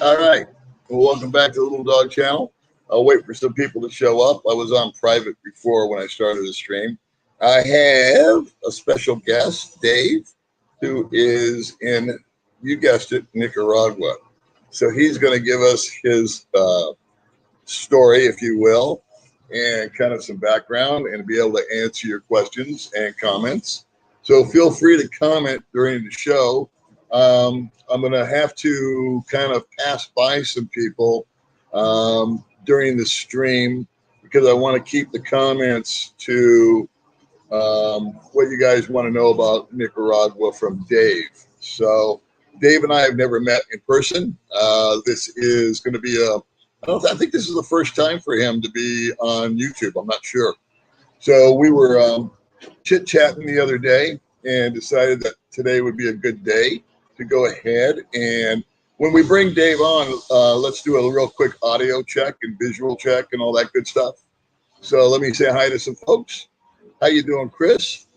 All right. Well, welcome back to the Little Dog Channel. I'll wait for some people to show up. I was on private before when I started the stream. I have a special guest, Dave, who is in, you guessed it, Nicaragua. So he's going to give us his story, if you will, and kind of some background and be able to answer your questions and comments. So feel free to comment during the show. I'm going to have to kind of pass by some people during the stream because I want to keep the comments to what you guys want to know about Nicaragua from Dave. So Dave and I have never met in person. This is going to be I think this is the first time for him to be on YouTube. I'm not sure. So we were chit-chatting the other day and decided that today would be a good day to go ahead. And when we bring Dave on, let's do a real quick audio check and visual check and all that good stuff. So let me say hi to some folks. How you doing, Chris?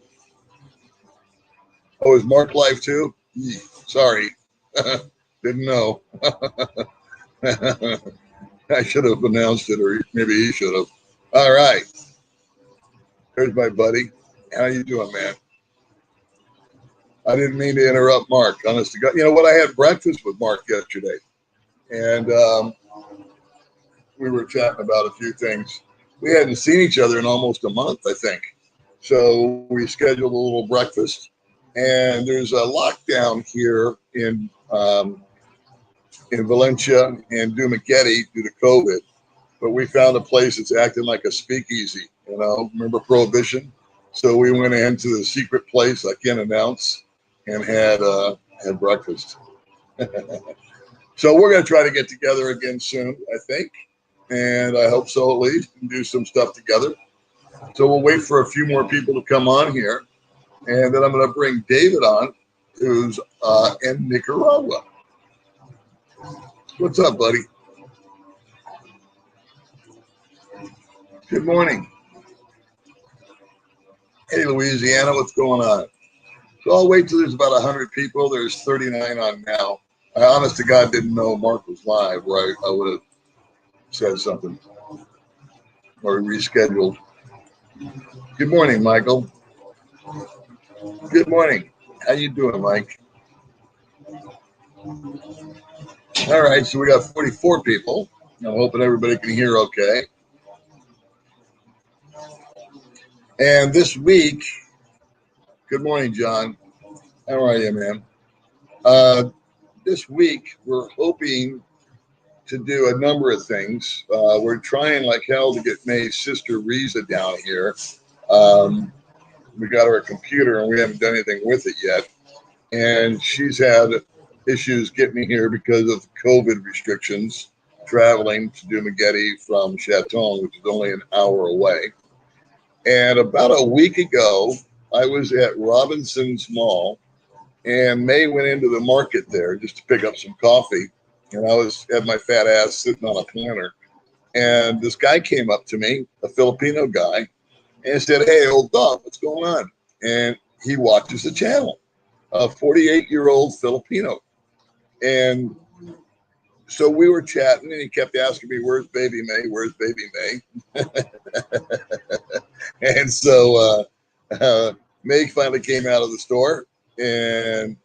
Oh, is Mark live too? Sorry. Didn't know. I should have announced it, or maybe he should have. All right. There's my buddy. How you doing, man? I didn't mean to interrupt Mark. Honest to God. You know what? I had breakfast with Mark yesterday, and we were chatting about a few things. We hadn't seen each other in almost a month, I think. So we scheduled a little breakfast, and there's a lockdown here in Valencia and Dumaguete due to COVID. But we found a place that's acting like a speakeasy. You know, remember Prohibition? So we went into the secret place I can't announce and had breakfast. So we're going to try to get together again soon, I think. And I hope so, at least, and do some stuff together. So we'll wait for a few more people to come on here. And then I'm going to bring David on, who's in Nicaragua. What's up, buddy? Good morning. Hey, Louisiana, what's going on? So I'll wait till there's about 100 people. There's 39 on now. I honest to God didn't know Mark was live, right? I would have said something or rescheduled. Good morning, Michael. Good morning. How you doing, Mike? All right, so we got 44 people. I'm hoping everybody can hear okay. And this week, good morning, John. How are you, man? This week, we're hoping to do a number of things. We're trying like hell to get May's sister, Riza, down here. We got her a computer, and we haven't done anything with it yet. And she's had issues getting here because of COVID restrictions, traveling to Dumaguete from Chaton, which is only an hour away. And about a week ago, I was at Robinson's Mall, and May went into the market there just to pick up some coffee. And I had my fat ass sitting on a planter. And this guy came up to me, a Filipino guy, and said, "Hey, old dog, what's going on?" And he watches the channel, a 48-year-old Filipino. And so we were chatting, and he kept asking me, "Where's baby May? Where's baby May?" And so May finally came out of the store, and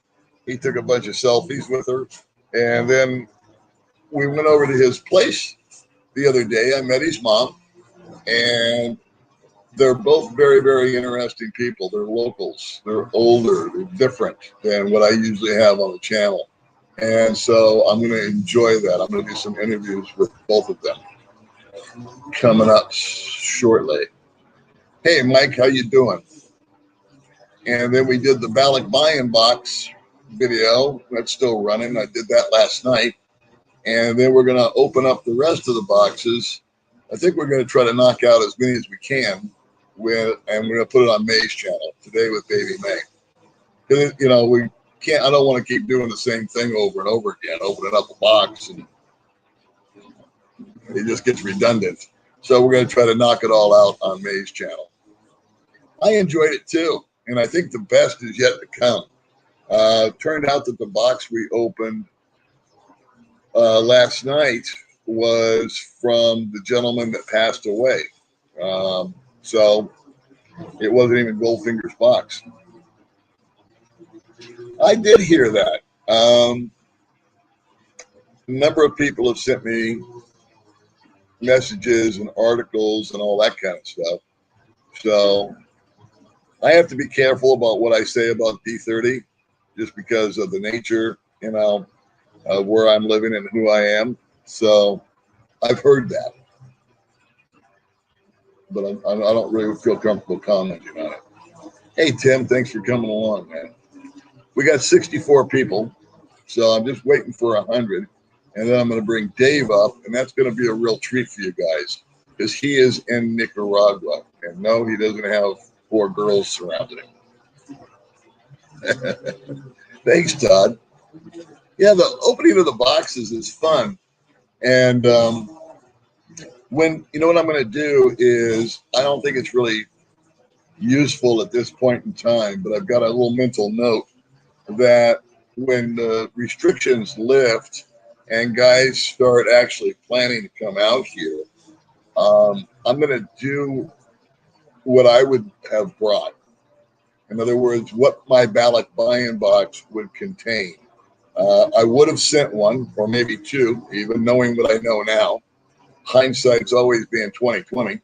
he took a bunch of selfies with her. And then we went over to his place the other day. I met his mom, and they're both very, very interesting people. They're locals. They're older. They're different than what I usually have on the channel. And so I'm going to enjoy that. I'm going to do some interviews with both of them coming up shortly. Hey, Mike, how you doing? And then we did the Balik Buy-in Box video. That's still running. I did that last night. And then we're going to open up the rest of the boxes. I think we're going to try to knock out as many as we can. And we're going to put it on May's channel today with baby May. Because, you know, I don't want to keep doing the same thing over and over again, opening up a box, and it just gets redundant. So we're going to try to knock it all out on May's channel. I enjoyed it too, and I think the best is yet to come. Turned out that the box we opened last night was from the gentleman that passed away. So it wasn't even Goldfinger's box. I did hear that. A number of people have sent me messages and articles and all that kind of stuff. So I have to be careful about what I say about D30 just because of the nature, where I'm living and who I am. So I've heard that, but I don't really feel comfortable commenting on it. Hey, Tim, thanks for coming along, man. We got 64 people, so I'm just waiting for 100. And then I'm going to bring Dave up, and that's going to be a real treat for you guys because he is in Nicaragua. And no, he doesn't have 4 girls surrounding him. Thanks, Todd. Yeah, the opening of the boxes is fun. And what I'm going to do is, I don't think it's really useful at this point in time, but I've got a little mental note that when the restrictions lift and guys start actually planning to come out here, I'm going to do what I would have brought. In other words, what my ballot buy-in box would contain. I would have sent one, or maybe 2, even knowing what I know now. Hindsight's always being 20/20.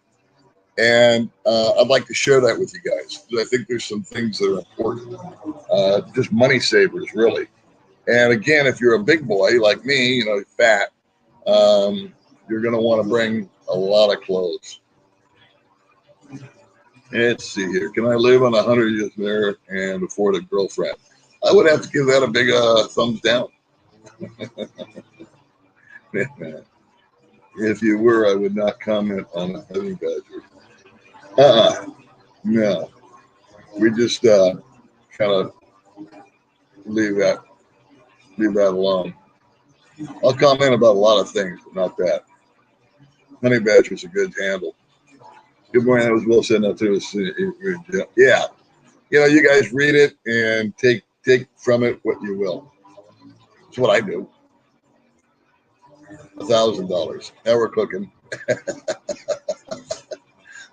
And I'd like to share that with you guys because I think there's some things that are important. Just money savers, really. And again, if you're a big boy like me, fat, you're going to want to bring a lot of clothes. Let's see here. Can I live on 100 years there and afford a girlfriend? I would have to give that a big thumbs down. If you were, I would not comment on a honey badger. No. We just kind of leave that alone. I'll comment about a lot of things, but not that. Honey badger's a good handle. Good morning. That was well said. Now too. Yeah. You guys read it and take from it what you will. That's what I do. $1,000. Now we're cooking.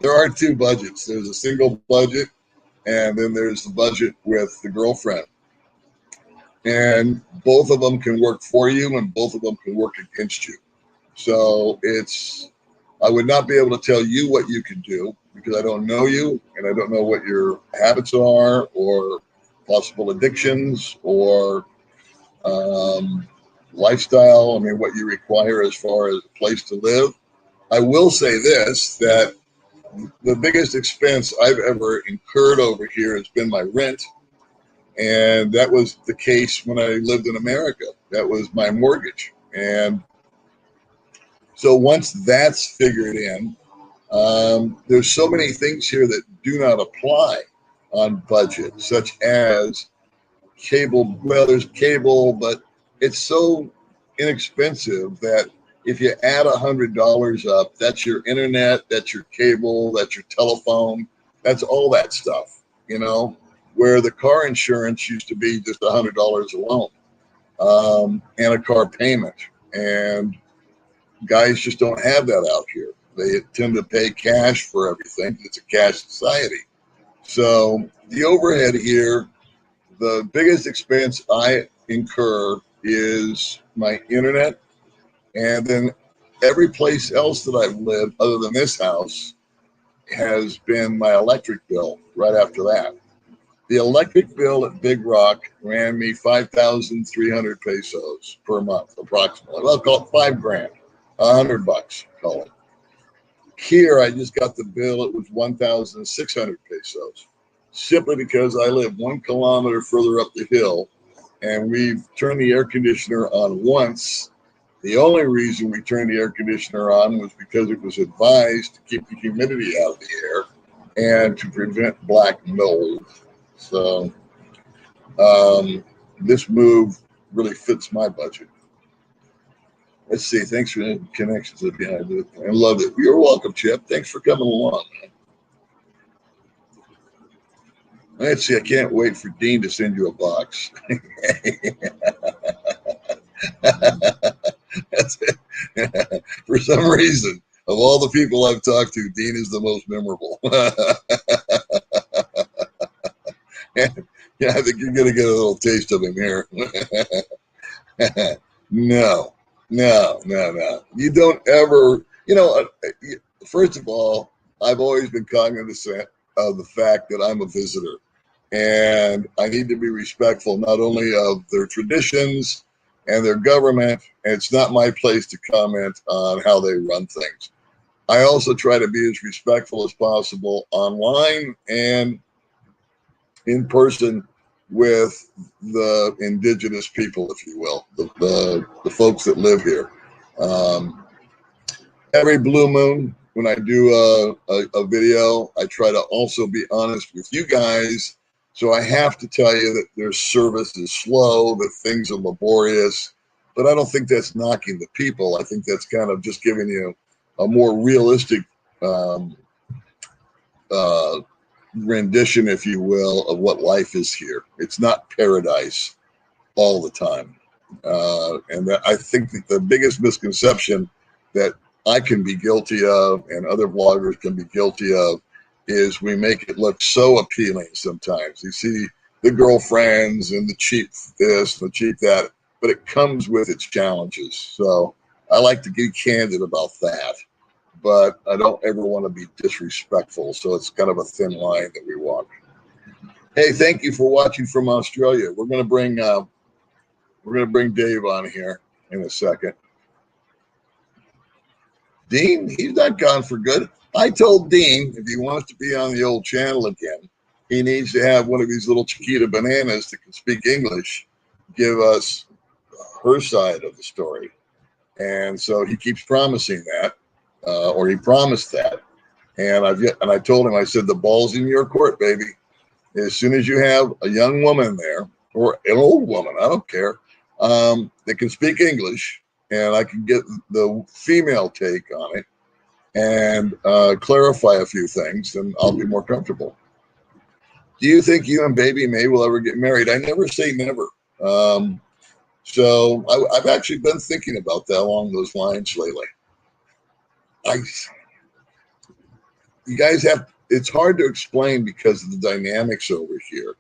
There are 2 budgets. There's a single budget, and then there's the budget with the girlfriend. And both of them can work for you, and both of them can work against you. So I would not be able to tell you what you can do because I don't know you, and I don't know what your habits are or possible addictions or lifestyle. I mean, what you require as far as a place to live. I will say this, that the biggest expense I've ever incurred over here has been my rent. And that was the case when I lived in America. That was my mortgage. And so once that's figured in, there's so many things here that do not apply on budget, such as cable. Well, there's cable, but it's so inexpensive that if you add $100 up, that's your internet, that's your cable, that's your telephone, that's all that stuff, where the car insurance used to be just $100 alone, and a car payment. And guys just don't have that out here. They tend to pay cash for everything. It's a cash society. So the overhead here, the biggest expense I incur is my internet. And then every place else that I've lived, other than this house, has been my electric bill right after that. The electric bill at Big Rock ran me 5,300 pesos per month, approximately. Well, call it $5,000, $100, call it. Here, I just got the bill. It was 1,600 pesos, simply because I live 1 kilometer further up the hill, and we've turned the air conditioner on once. The only reason we turned the air conditioner on was because it was advised to keep the humidity out of the air and to prevent black mold. So this move really fits my budget. Let's see. Thanks for the connections at behind it. I love it. You're welcome, Chip. Thanks for coming along, man. Let's see. I can't wait for Dean to send you a box. some reason, of all the people I've talked to, Dean is the most memorable. Yeah, I think you're going to get a little taste of him here. No, no. You don't ever, first of all, I've always been cognizant of the fact that I'm a visitor. And I need to be respectful not only of their traditions and their government, and it's not my place to comment on how they run things. I also try to be as respectful as possible online and in person with the indigenous people, if you will, the folks that live here. Every blue moon, when I do a video, I try to also be honest with you guys. So I have to tell you that their service is slow, that things are laborious, but I don't think that's knocking the people. I think that's kind of just giving you a more realistic rendition, if you will, of what life is here. It's not paradise all the time. And that, I think that the biggest misconception that I can be guilty of and other bloggers can be guilty of is we make it look so appealing sometimes. You see the girlfriends and the cheap this, the cheap that, but it comes with its challenges. So I like to be candid about that, but I don't ever want to be disrespectful. So it's kind of a thin line that we walk. Hey, thank you for watching from Australia. We're going to bring Dave on here in a second. Dean, he's not gone for good. I told Dean if he wants to be on the old channel again, he needs to have one of these little Chiquita bananas that can speak English, give us her side of the story. And so he keeps promising that, or he promised that. And I told him, I said, the ball's in your court, baby. As soon as you have a young woman there, or an old woman, I don't care, that can speak English, and I can get the female take on it and clarify a few things, then I'll be more comfortable. Do you think you and Baby May will ever get married? I never say never. So I've actually been thinking about that along those lines lately. You guys it's hard to explain because of the dynamics over here.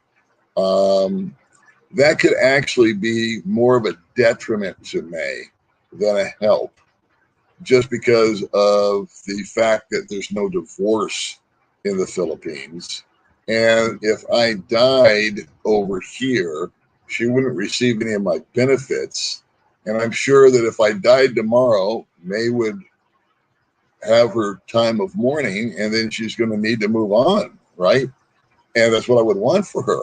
That could actually be more of a detriment to May than a help, just because of the fact that there's no divorce in the Philippines. And if I died over here, she wouldn't receive any of my benefits. And I'm sure that if I died tomorrow, May would have her time of mourning, and then she's going to need to move on, right? And that's what I would want for her.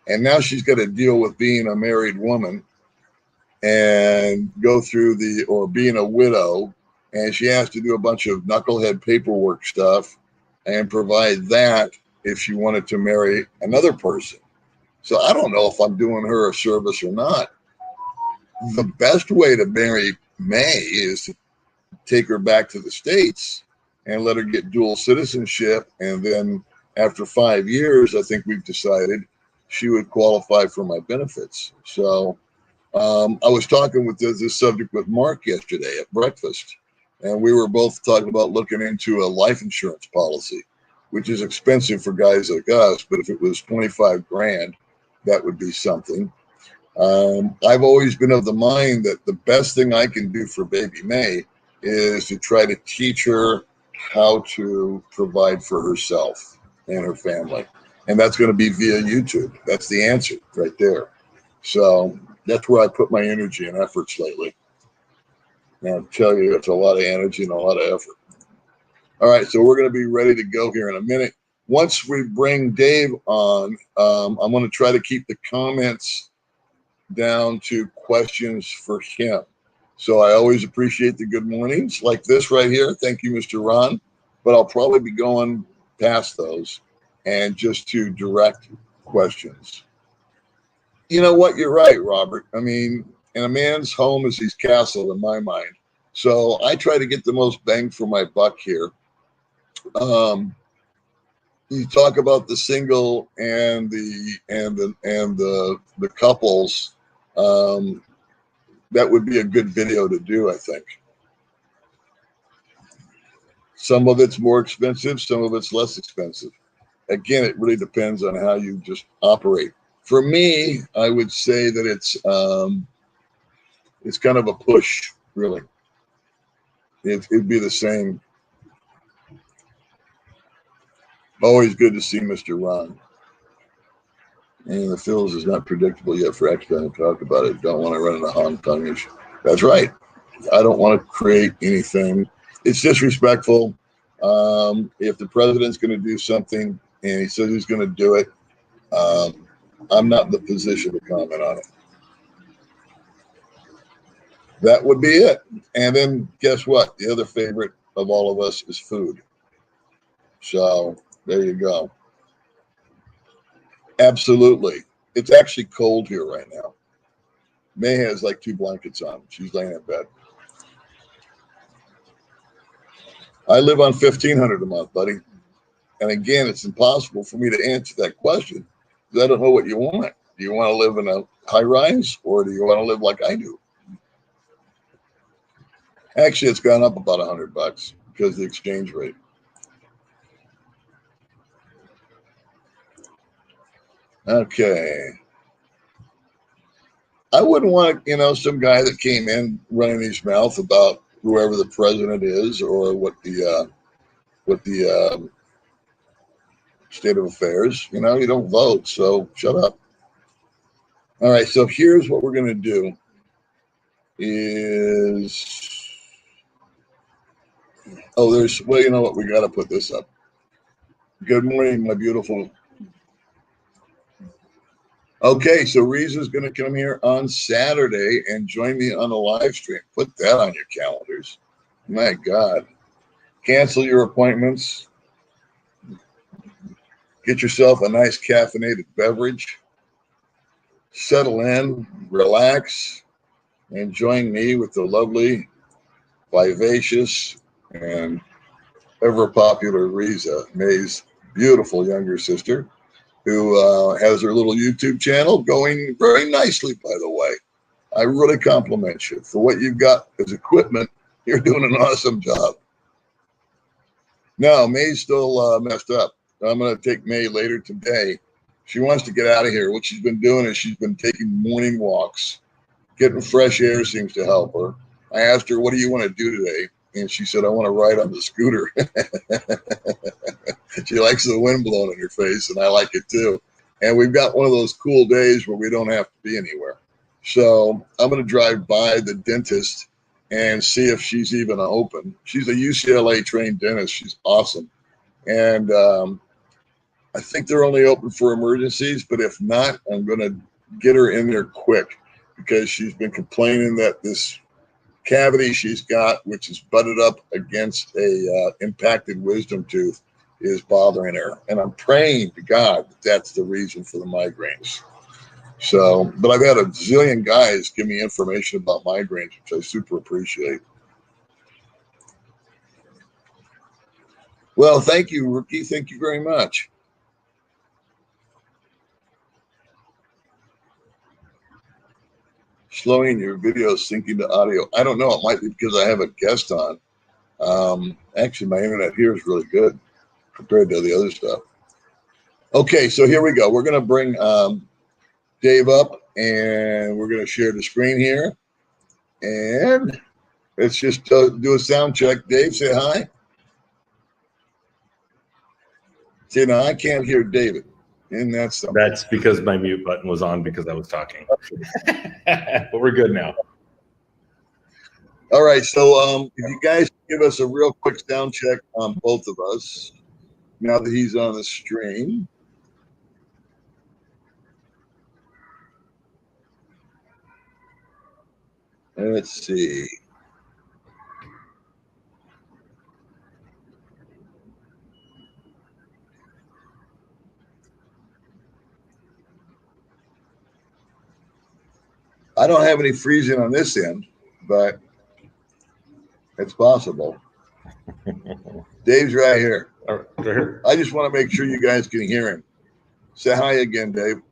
And now she's got to deal with being a married woman and go through or being a widow, and she has to do a bunch of knucklehead paperwork stuff and provide that if she wanted to marry another person. So I don't know if I'm doing her a service or not. The best way to marry May is to take her back to the States and let her get dual citizenship. And then after 5 years, I think we've decided she would qualify for my benefits. So I was talking with this subject with Mark yesterday at breakfast, and we were both talking about looking into a life insurance policy, which is expensive for guys like us. But if it was 25 grand, that would be something. I've always been of the mind that the best thing I can do for Baby May is to try to teach her how to provide for herself and her family. And that's going to be via YouTube. That's the answer right there. So that's where I put my energy and efforts lately. And I'll tell you, it's a lot of energy and a lot of effort. All right, so we're going to be ready to go here in a minute. Once we bring Dave on, I'm going to try to keep the comments down to questions for him. So I always appreciate the good mornings like this right here. Thank you, Mr. Ron. But I'll probably be going past those and just to direct questions. You know what? You're right, Robert. I mean, and a man's home is his castle in my mind. So I try to get the most bang for my buck here. You talk about the single and the couples. That would be a good video to do, I think. Some of it's more expensive, some of it's less expensive. Again, it really depends on how you just operate. For me, I would say that it's kind of a push, really. It'd be the same. Always good to see Mr. Ron. And the Phils is not predictable yet for XMA. Talk about it. Don't want to run into Hong Kongish. That's right. I don't want to create anything. It's disrespectful. If the president's going to do something and he says he's going to do it, I'm not in the position to comment on it. That would be it. And then guess what? The other favorite of all of us is food. So there you go. Absolutely. It's actually cold here right now. May has like 2 blankets on. She's laying in bed. I live on $1,500 a month, buddy. And again, it's impossible for me to answer that question because I don't know what you want. Do you want to live in a high rise or do you want to live like I do? Actually, it's gone up about $100 because of the exchange rate. Okay. I wouldn't want, some guy that came in running his mouth about whoever the president is or what the state of affairs. You don't vote, so shut up. All right, so here's what we're going to do is, you know what? We got to put this up. Good morning, my beautiful. Okay, so Reeza's going to come here on Saturday and join me on a live stream. Put that on your calendars. My God. Cancel your appointments. Get yourself a nice caffeinated beverage. Settle in, relax, and join me with the lovely, vivacious, and ever-popular Reza, May's beautiful younger sister, who has her little YouTube channel going very nicely, by the way. I really compliment you. For what you've got as equipment, you're doing an awesome job. Now, May's still messed up. I'm going to take May later today. She wants to get out of here. What she's been doing is she's been taking morning walks. Getting fresh air seems to help her. I asked her, what do you want to do today? And she said, I want to ride on the scooter. She likes the wind blowing in her face, and I like it too. And we've got one of those cool days where we don't have to be anywhere. So I'm going to drive by the dentist and see if she's even open. She's a UCLA trained dentist. She's awesome. And I think they're only open for emergencies, but if not, I'm going to get her in there quick because she's been complaining that this cavity she's got, which is butted up against a impacted wisdom tooth, is bothering her. And I'm praying to God that that's the reason for the migraines. So, but I've had a zillion guys give me information about migraines, which I super appreciate. Well, thank you, Rookie. Thank you very much. Slowing your video, syncing to audio. I don't know. It might be because I have a guest on. Actually, my internet here is really good compared to the other stuff. Okay, so here we go. We're going to bring Dave up, and we're going to share the screen here. And let's just do a sound check. Dave, say hi. See, now I can't hear David. And that's something. That's because my mute button was on because I was talking. But we're good now. All right, so if you guys give us a real quick sound check on both of us, now that he's on the stream. Let's see. I don't have any freezing on this end, but it's possible. Dave's right here. Right here. I just want to make sure you guys can hear him. Say hi again, Dave.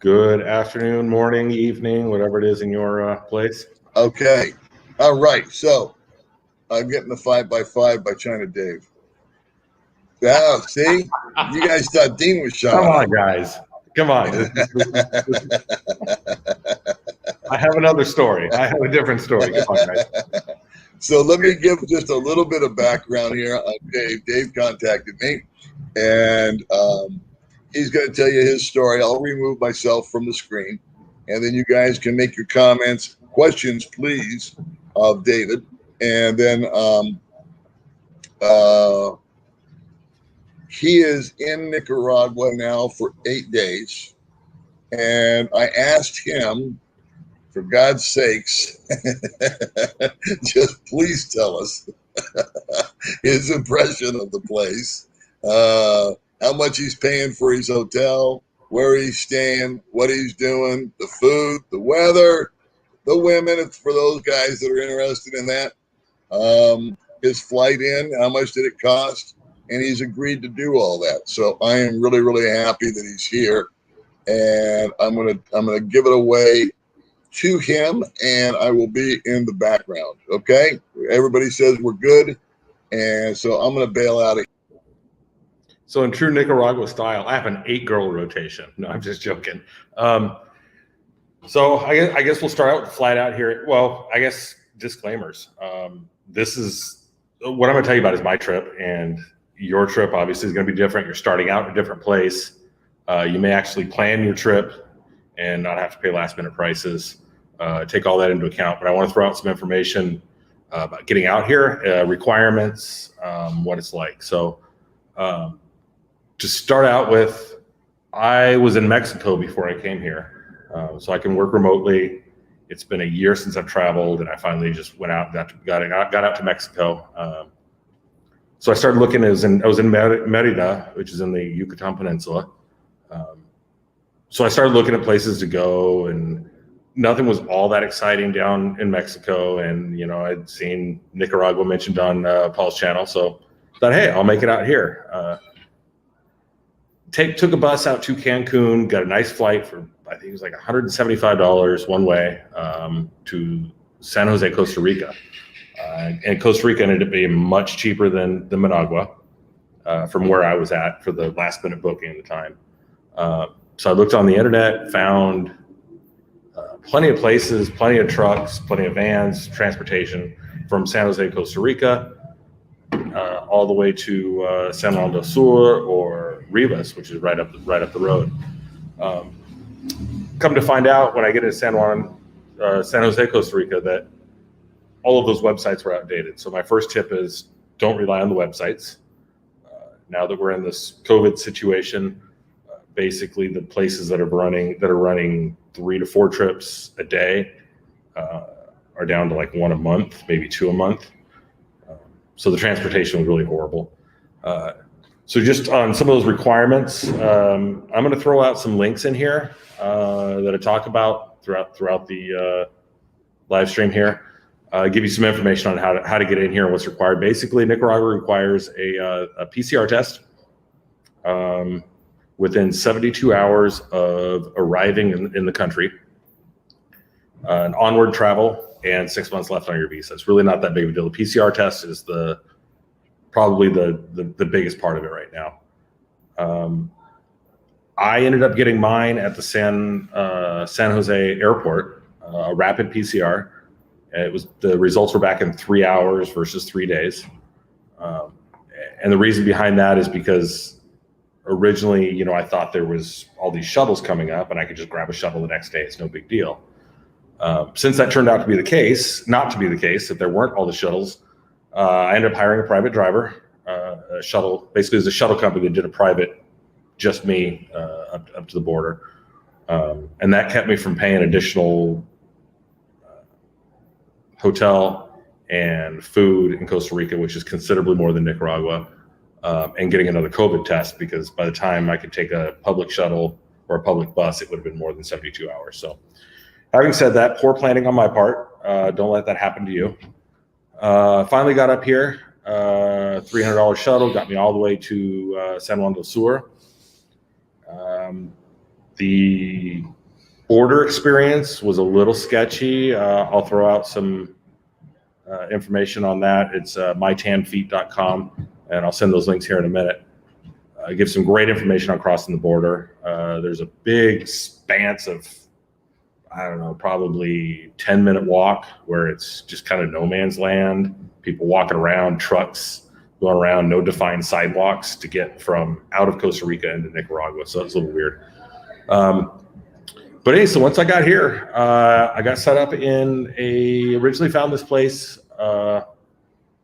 Good afternoon, morning, evening, whatever it is in your place. Okay. All right. So I'm getting the 5x5 by China Dave. Yeah, see? You guys thought Dean was showing Come on, up. guys. Come on. I have another story. I have a different story. Come on, guys. So let me give just a little bit of background here on Dave. Dave contacted me, and he's going to tell you his story. I'll remove myself from the screen, and then you guys can make your comments, questions, please, of David. And then he is in Nicaragua now for 8 days. And I asked him, for God's sakes, just please tell us his impression of the place, how much he's paying for his hotel, where he's staying, what he's doing, the food, the weather, the women, it's for those guys that are interested in that, his flight in, how much did it cost, and he's agreed to do all that. So I am really, really happy that he's here, and I'm gonna give it away to him, and I will be in the background. Okay, everybody says we're good, and so I'm going to bail out of here. So in true Nicaragua style, I have an 8-girl rotation. No, I'm just joking. So I guess we'll start out flat out here. Well, I guess disclaimers. This is what I'm going to tell you about is my trip, and your trip obviously is going to be different. You're starting out in a different place. You may actually plan your trip and not have to pay last minute prices. Take all that into account, but I want to throw out some information about getting out here, requirements, what it's like. So to start out with, I was in Mexico before I came here, so I can work remotely. It's been a year since I've traveled, and I finally just went out, got out to Mexico. So I started looking. I was in Merida, which is in the Yucatan Peninsula. So I started looking at places to go, and nothing was all that exciting down in Mexico. And, I'd seen Nicaragua mentioned on Paul's channel. So I thought, hey, I'll make it out here. Took a bus out to Cancun, got a nice flight for, I think it was like $175 one way to San Jose, Costa Rica. And Costa Rica ended up being much cheaper than Managua from where I was at for the last minute booking at the time. So I looked on the internet, found plenty of places, plenty of trucks, plenty of vans, transportation from San Jose, Costa Rica, all the way to San Juan del Sur or Rivas, which is right up the road. Come to find out when I get to San Jose, Costa Rica, that all of those websites were outdated. So my first tip is don't rely on the websites. Now that we're in this COVID situation, basically the places that are running 3 to 4 trips a day are down to like 1 a month, maybe 2 a month. So the transportation was really horrible. So just on some of those requirements, I'm going to throw out some links in here that I talk about throughout the live stream here. Give you some information on how to get in here and what's required. Basically, Nicaragua requires a PCR test within 72 hours of arriving in the country, an onward travel, and 6 months left on your visa. It's really not that big of a deal. The PCR test is probably the biggest part of it right now. I ended up getting mine at the San Jose airport, a rapid PCR. The results were back in 3 hours versus 3 days. And the reason behind that is because originally, I thought there was all these shuttles coming up and I could just grab a shuttle the next day. It's no big deal. Since that turned out to be the case, not to be the case, that there weren't all the shuttles, I ended up hiring a private driver, a shuttle. Basically, it was a shuttle company that did a private, just me, up to the border. And that kept me from paying additional hotel and food in Costa Rica, which is considerably more than Nicaragua, and getting another COVID test, because by the time I could take a public shuttle or a public bus, it would have been more than 72 hours. So having said that, poor planning on my part. Don't let that happen to you. Finally got up here, $300 shuttle, got me all the way to San Juan del Sur. The border experience was a little sketchy. I'll throw out some information on that, it's mytanfeet.com, and I'll send those links here in a minute. Give some great information on crossing the border. There's a big expanse of, I don't know, probably 10-minute walk where it's just kind of no man's land. People walking around, trucks going around, no defined sidewalks to get from out of Costa Rica into Nicaragua. So it's a little weird. But hey, so once I got here, I got set up originally found this place on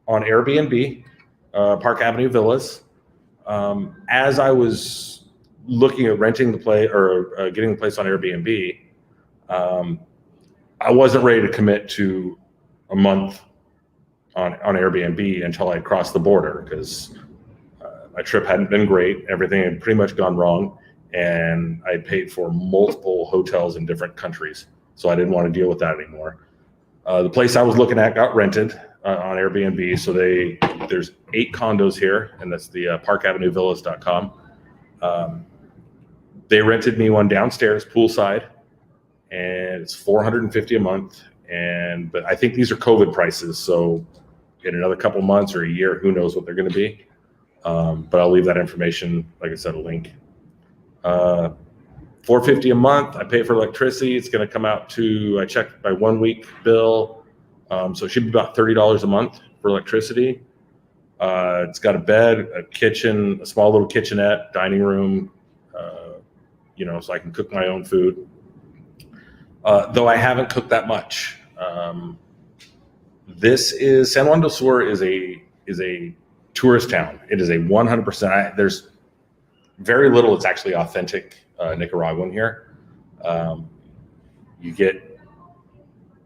Airbnb, Park Avenue Villas. As I was looking at renting the place or getting the place on Airbnb, I wasn't ready to commit to a month on Airbnb until I crossed the border, because my trip hadn't been great. Everything had pretty much gone wrong, and I paid for multiple hotels in different countries, so I didn't want to deal with that anymore. The place I was looking at got rented on Airbnb. So there's 8 condos here, and that's the parkavenuevillas.com. They rented me one downstairs, poolside, and it's $450 a month. But I think these are COVID prices, so in another couple months or a year, who knows what they're going to be. But I'll leave that information, like I said, a link. $450 a month. I pay for electricity. It's going to come out to, I checked my 1 week bill. So it should be about $30 a month for electricity. It's got a bed, a kitchen, a small little kitchenette, dining room, so I can cook my own food. Though I haven't cooked that much. San Juan del Sur is a tourist town. It is a 100%. There's very little that's actually authentic Nicaraguan here. You get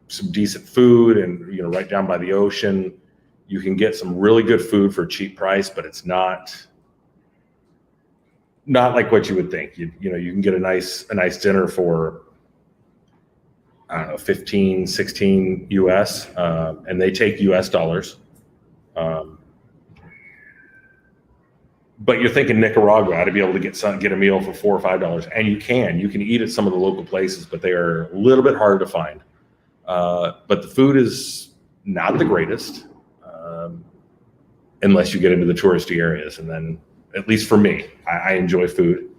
some decent food, and right down by the ocean, you can get some really good food for a cheap price, but it's not like what you would think. You can get a nice dinner for, I don't know, 15, 16 US, and they take US dollars. But you're thinking Nicaragua ought to be able to get a meal for $4 or $5, and you can eat at some of the local places, but they are a little bit harder to find. But the food is not the greatest, unless you get into the touristy areas. And then, at least for me, I enjoy food.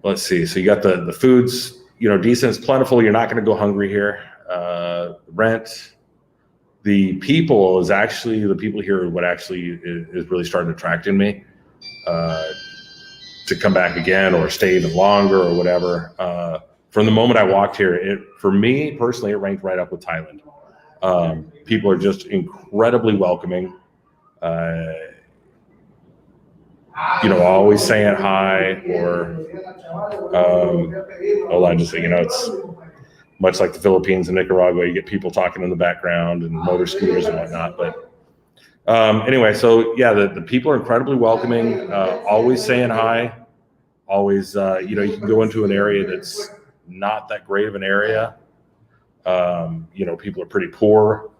Let's see. So you got the foods, decent, it's plentiful. You're not going to go hungry here. Rent. The people here, what actually is really starting attracting me to come back again or stay even longer or whatever. From the moment I walked here, for me personally, it ranked right up with Thailand. People are just incredibly welcoming. Always saying hi, or hold on just a second. It's much like the Philippines and Nicaragua. You get people talking in the background and motor scooters and whatnot. But anyway, so yeah, the people are incredibly welcoming. Always saying hi. Always, you can go into an area that's not that great of an area. People are pretty poor,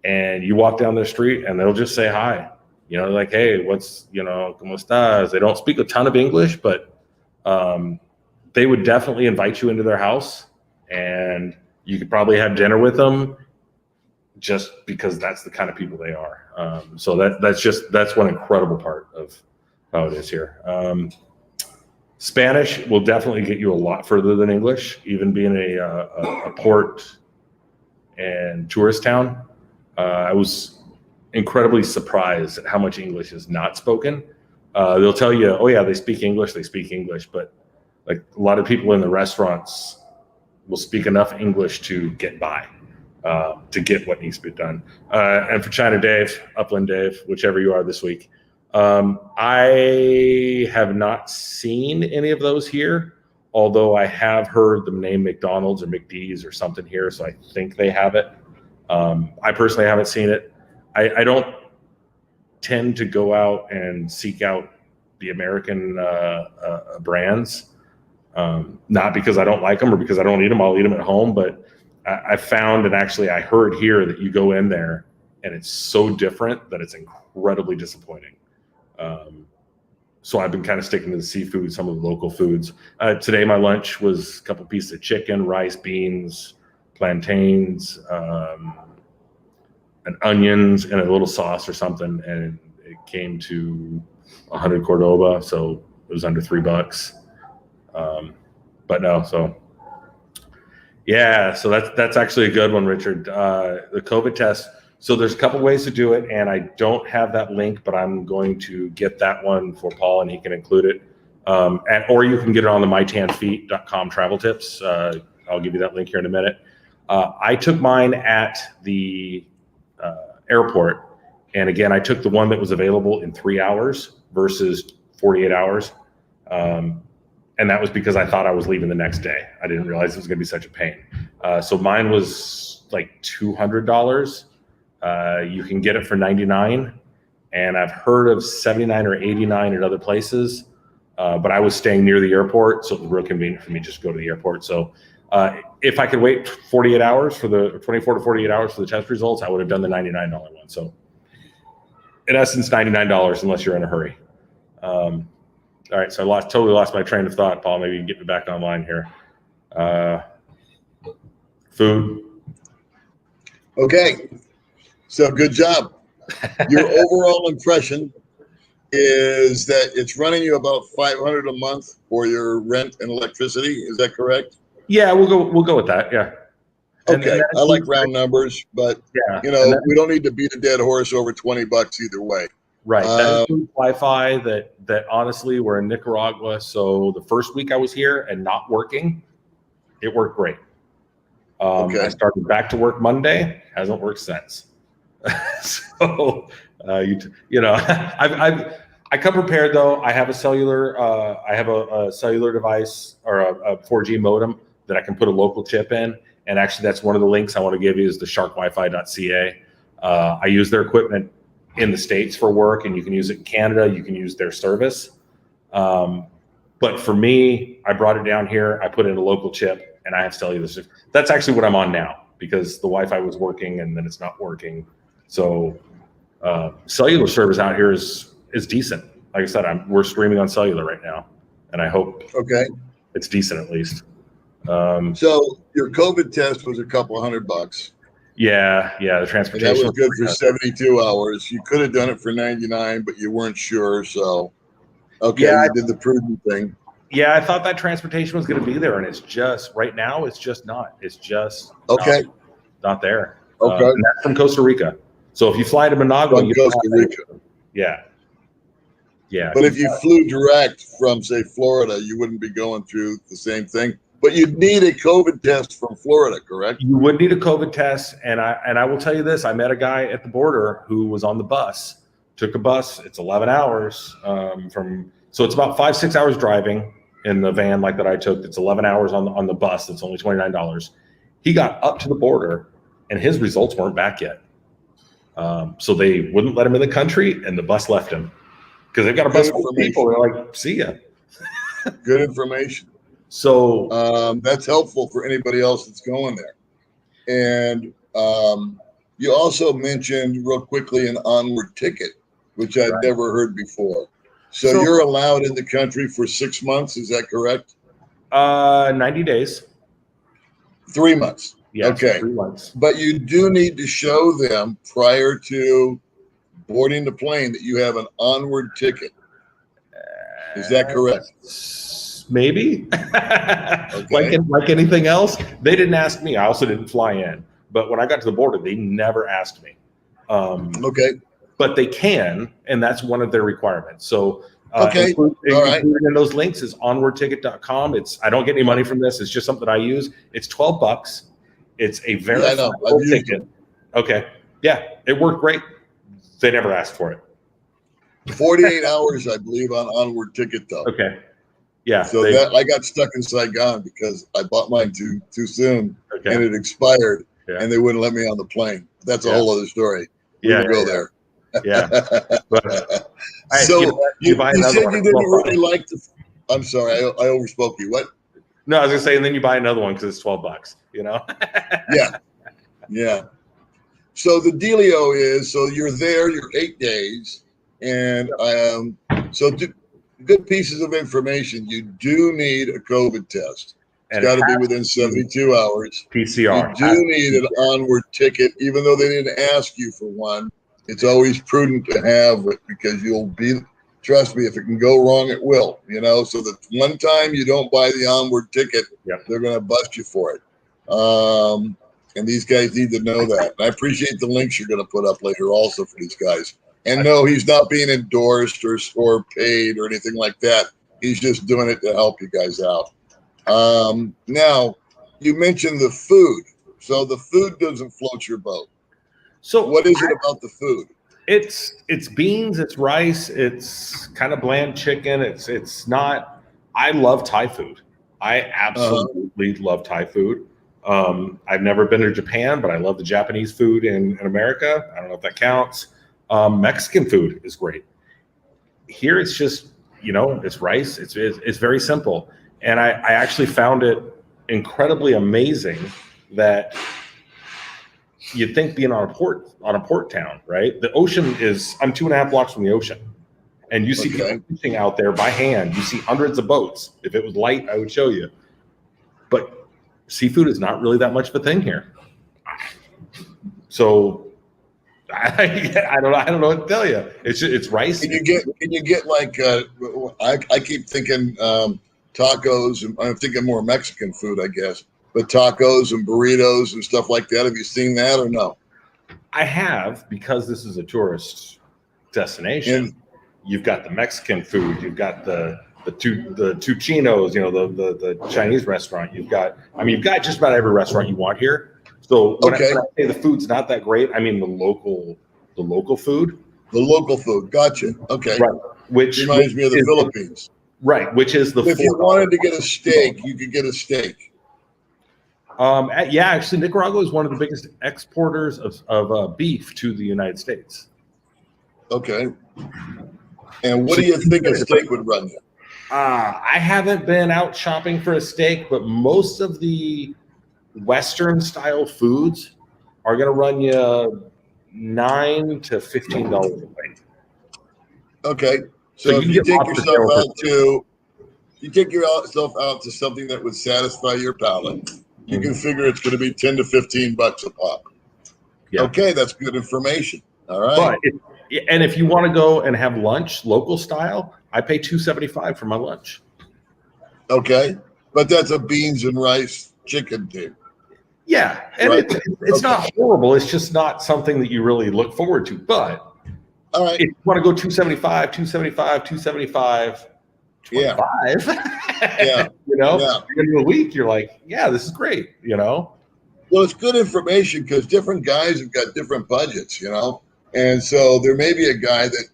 and you walk down the street and they'll just say hi. Like, hey, what's, ¿cómo estás? They don't speak a ton of English, but they would definitely invite you into their house, and you could probably have dinner with them just because that's the kind of people they are. So that's one incredible part of how it is here. Spanish will definitely get you a lot further than English, even being a port and tourist town. I was incredibly surprised at how much English is not spoken. They'll tell you, oh yeah, they speak English, but like a lot of people in the restaurants will speak enough English to get by, to get what needs to be done. And for China Dave, Upland Dave, whichever you are this week, I have not seen any of those here, although I have heard them name McDonald's or McD's or something here, so I think they have it. I personally haven't seen it. I don't tend to go out and seek out the American brands, not because I don't like them or because I don't eat them. I'll eat them at home, but I found, and actually I heard here, that you go in there and it's so different that it's incredibly disappointing. So I've been kind of sticking to the seafood, some of the local foods. Today my lunch was a couple pieces of chicken, rice, beans, plantains, and onions, and a little sauce or something, and it came to 100 Cordoba, so it was under $3. But no, so yeah, so that's actually a good one, Richard. The COVID test. So there's a couple ways to do it, and I don't have that link, but I'm going to get that one for Paul, and he can include it. Or you can get it on the mytanfeet.com travel tips. I'll give you that link here in a minute. I took mine at the airport, and again, I took the one that was available in 3 hours versus 48 hours. And that was because I thought I was leaving the next day. I didn't realize it was going to be such a pain. So mine was like $200. You can get it for $99, and I've heard of $79 or $89 at other places. But I was staying near the airport, so it was real convenient for me just to go to the airport. So if I could wait 48 hours for the 24 to 48 hours for the test results, I would have done the $99 one. So in essence, $99 unless you're in a hurry. All right, so I totally lost my train of thought, Paul. Maybe you can get me back online here. Food. Okay, so good job. Your overall impression is that it's running you about $500 a month for your rent and electricity. Is that correct? Yeah, we'll go with that. Yeah. Okay, I like round numbers, but yeah, we don't need to beat a dead horse over $20 either way. Right. That includes Wi-Fi that honestly, we're in Nicaragua. So the first week I was here and not working, it worked great. Okay. I started back to work Monday, hasn't worked since. So, I come prepared though. I have a cellular, a cellular device or a 4G modem that I can put a local chip in. And actually that's one of the links I want to give you is the sharkwifi.ca. I use their equipment in the States for work, and you can use it in Canada. You can use their service. But for me, I brought it down here. I put in a local chip, and I have cellular. That's actually what I'm on now because the Wi-Fi was working, and then it's not working. So cellular service out here is decent. Like I said, we're streaming on cellular right now, and I hope it's decent at least. So your COVID test was a couple $100. Yeah, the transportation. And that was good for 72 hours. You could have done it for 99, but you weren't sure. So, you did the prudent thing. Yeah, I thought that transportation was going to be there, and it's just right now. It's just not. It's just not there. Okay, and that's from Costa Rica. So if you fly to Managua, Costa Rica. Yeah. But if you flew direct from, say, Florida, you wouldn't be going through the same thing. But you'd need a COVID test from Florida, correct? You would need a COVID test, and I will tell you this: I met a guy at the border who was on the bus. Took a bus. It's 11 hours so it's about 5-6 hours driving in the van like that I took. It's 11 hours on the bus. That's only $29. He got up to the border, and his results weren't back yet. So they wouldn't let him in the country, and the bus left him because they've got a bus full of people. They're like, "See ya." Good information. So that's helpful for anybody else that's going there. And you also mentioned real quickly an Onward Ticket, which I'd never heard before. So you're allowed in the country for 6 months. Is that correct? 90 days. 3 months. Yeah. Okay. 3 months. But you do need to show them prior to boarding the plane that you have an Onward Ticket. Is that correct? Maybe. like anything else, they didn't ask me. I also didn't fly in, but when I got to the border, they never asked me. But they can, and that's one of their requirements. So included in those links is onwardticket.com. I don't get any money from this. It's just something I use. It's $12. It's a verifiable ticket. Okay. Yeah, it worked great. They never asked for it. 48 hours, I believe, on Onward Ticket though. Okay. Yeah. So I got stuck in Saigon because I bought mine too soon, and it expired, and they wouldn't let me on the plane. That's a whole other story. We will go there. Yeah. But, so you said you didn't really like the. I'm sorry, I overspoke you. What? No, I was gonna say, and then you buy another one because it's $12. You know. Yeah. So the dealio is, so you're there, you're 8 days, and good pieces of information. You do need a COVID test. It's got to be within 72 hours. PCR. You do need an onward ticket, even though they didn't ask you for one. It's always prudent to have it because trust me, if it can go wrong, it will, so that one time you don't buy the onward ticket, they're going to bust you for it. And these guys need to know that. And I appreciate the links you're going to put up later also for these guys. And no, he's not being endorsed or paid or anything like that. He's just doing it to help you guys out. Now, you mentioned the food. So the food doesn't float your boat. So what is it about the food? It's beans, it's rice, it's kind of bland chicken. It's not. I love Thai food. I absolutely love Thai food. I've never been to Japan, but I love the Japanese food in America. I don't know if that counts. Mexican food is great. Here it's just, it's rice. It's very simple. And I actually found it incredibly amazing that you'd think being on a port town, right? The ocean I'm 2.5 blocks from the ocean. And you see people fishing out there by hand. You see hundreds of boats. If it was light, I would show you. But seafood is not really that much of a thing here. So I don't know what to tell you. It's rice. Can you get like I keep thinking tacos, and I'm thinking more Mexican food, I guess. But tacos and burritos and stuff like that. Have you seen that or no? I have, because this is a tourist destination. You've got the Mexican food. You've got the two chinos. The Chinese restaurant. You've got just about every restaurant you want here. So when I say the food's not that great, I mean the local food. The local food. Gotcha. Okay. Right. Which reminds me of the Philippines. Right. Which is if you wanted to get a steak, you could get a steak. Actually, Nicaragua is one of the biggest exporters of beef to the United States. Okay. And what do you think a steak would run you? I haven't been out shopping for a steak, but most of the Western style foods are going to run you $9 to $15 a plate. Okay. So if you take yourself out to something that would satisfy your palate, you can figure it's going to be $10 to $15 a pop. Yeah. Okay, that's good information. All right. And if you want to go and have lunch local style, I pay $2.75 for my lunch. Okay, but that's a beans and rice chicken thing. Yeah, and right. It's not horrible. It's just not something that you really look forward to. But all right, if you want to go $2.75, $25. Yeah. In a week, you're like, yeah, this is great. Well, it's good information because different guys have got different budgets, and so there may be a guy that,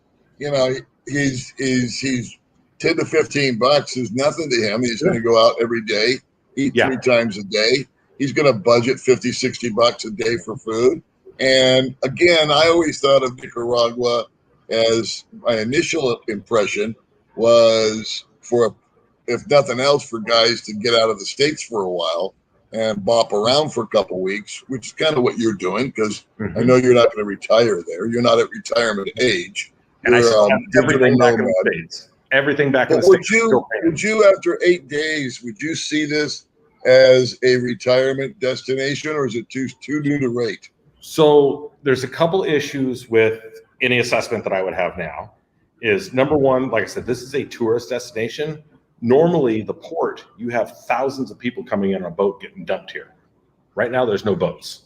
he's $10 to $15 is nothing to him. He's going to go out every day, eat 3 times a day. He's going to budget $50, $60 a day for food. And again, I always thought of Nicaragua as my initial impression was if nothing else, for guys to get out of the States for a while and bop around for a couple of weeks, which is kind of what you're doing, because I know you're not going to retire there. You're not at retirement age. And I everything back in the States. Everything back in the States. Would you, after 8 days, would you see this as a retirement destination, or is it too new to rate? So there's a couple issues with any assessment that I would have now. Is number one, like I said, this is a tourist destination. Normally, the port, you have thousands of people coming in on a boat getting dumped here. Right now, there's no boats.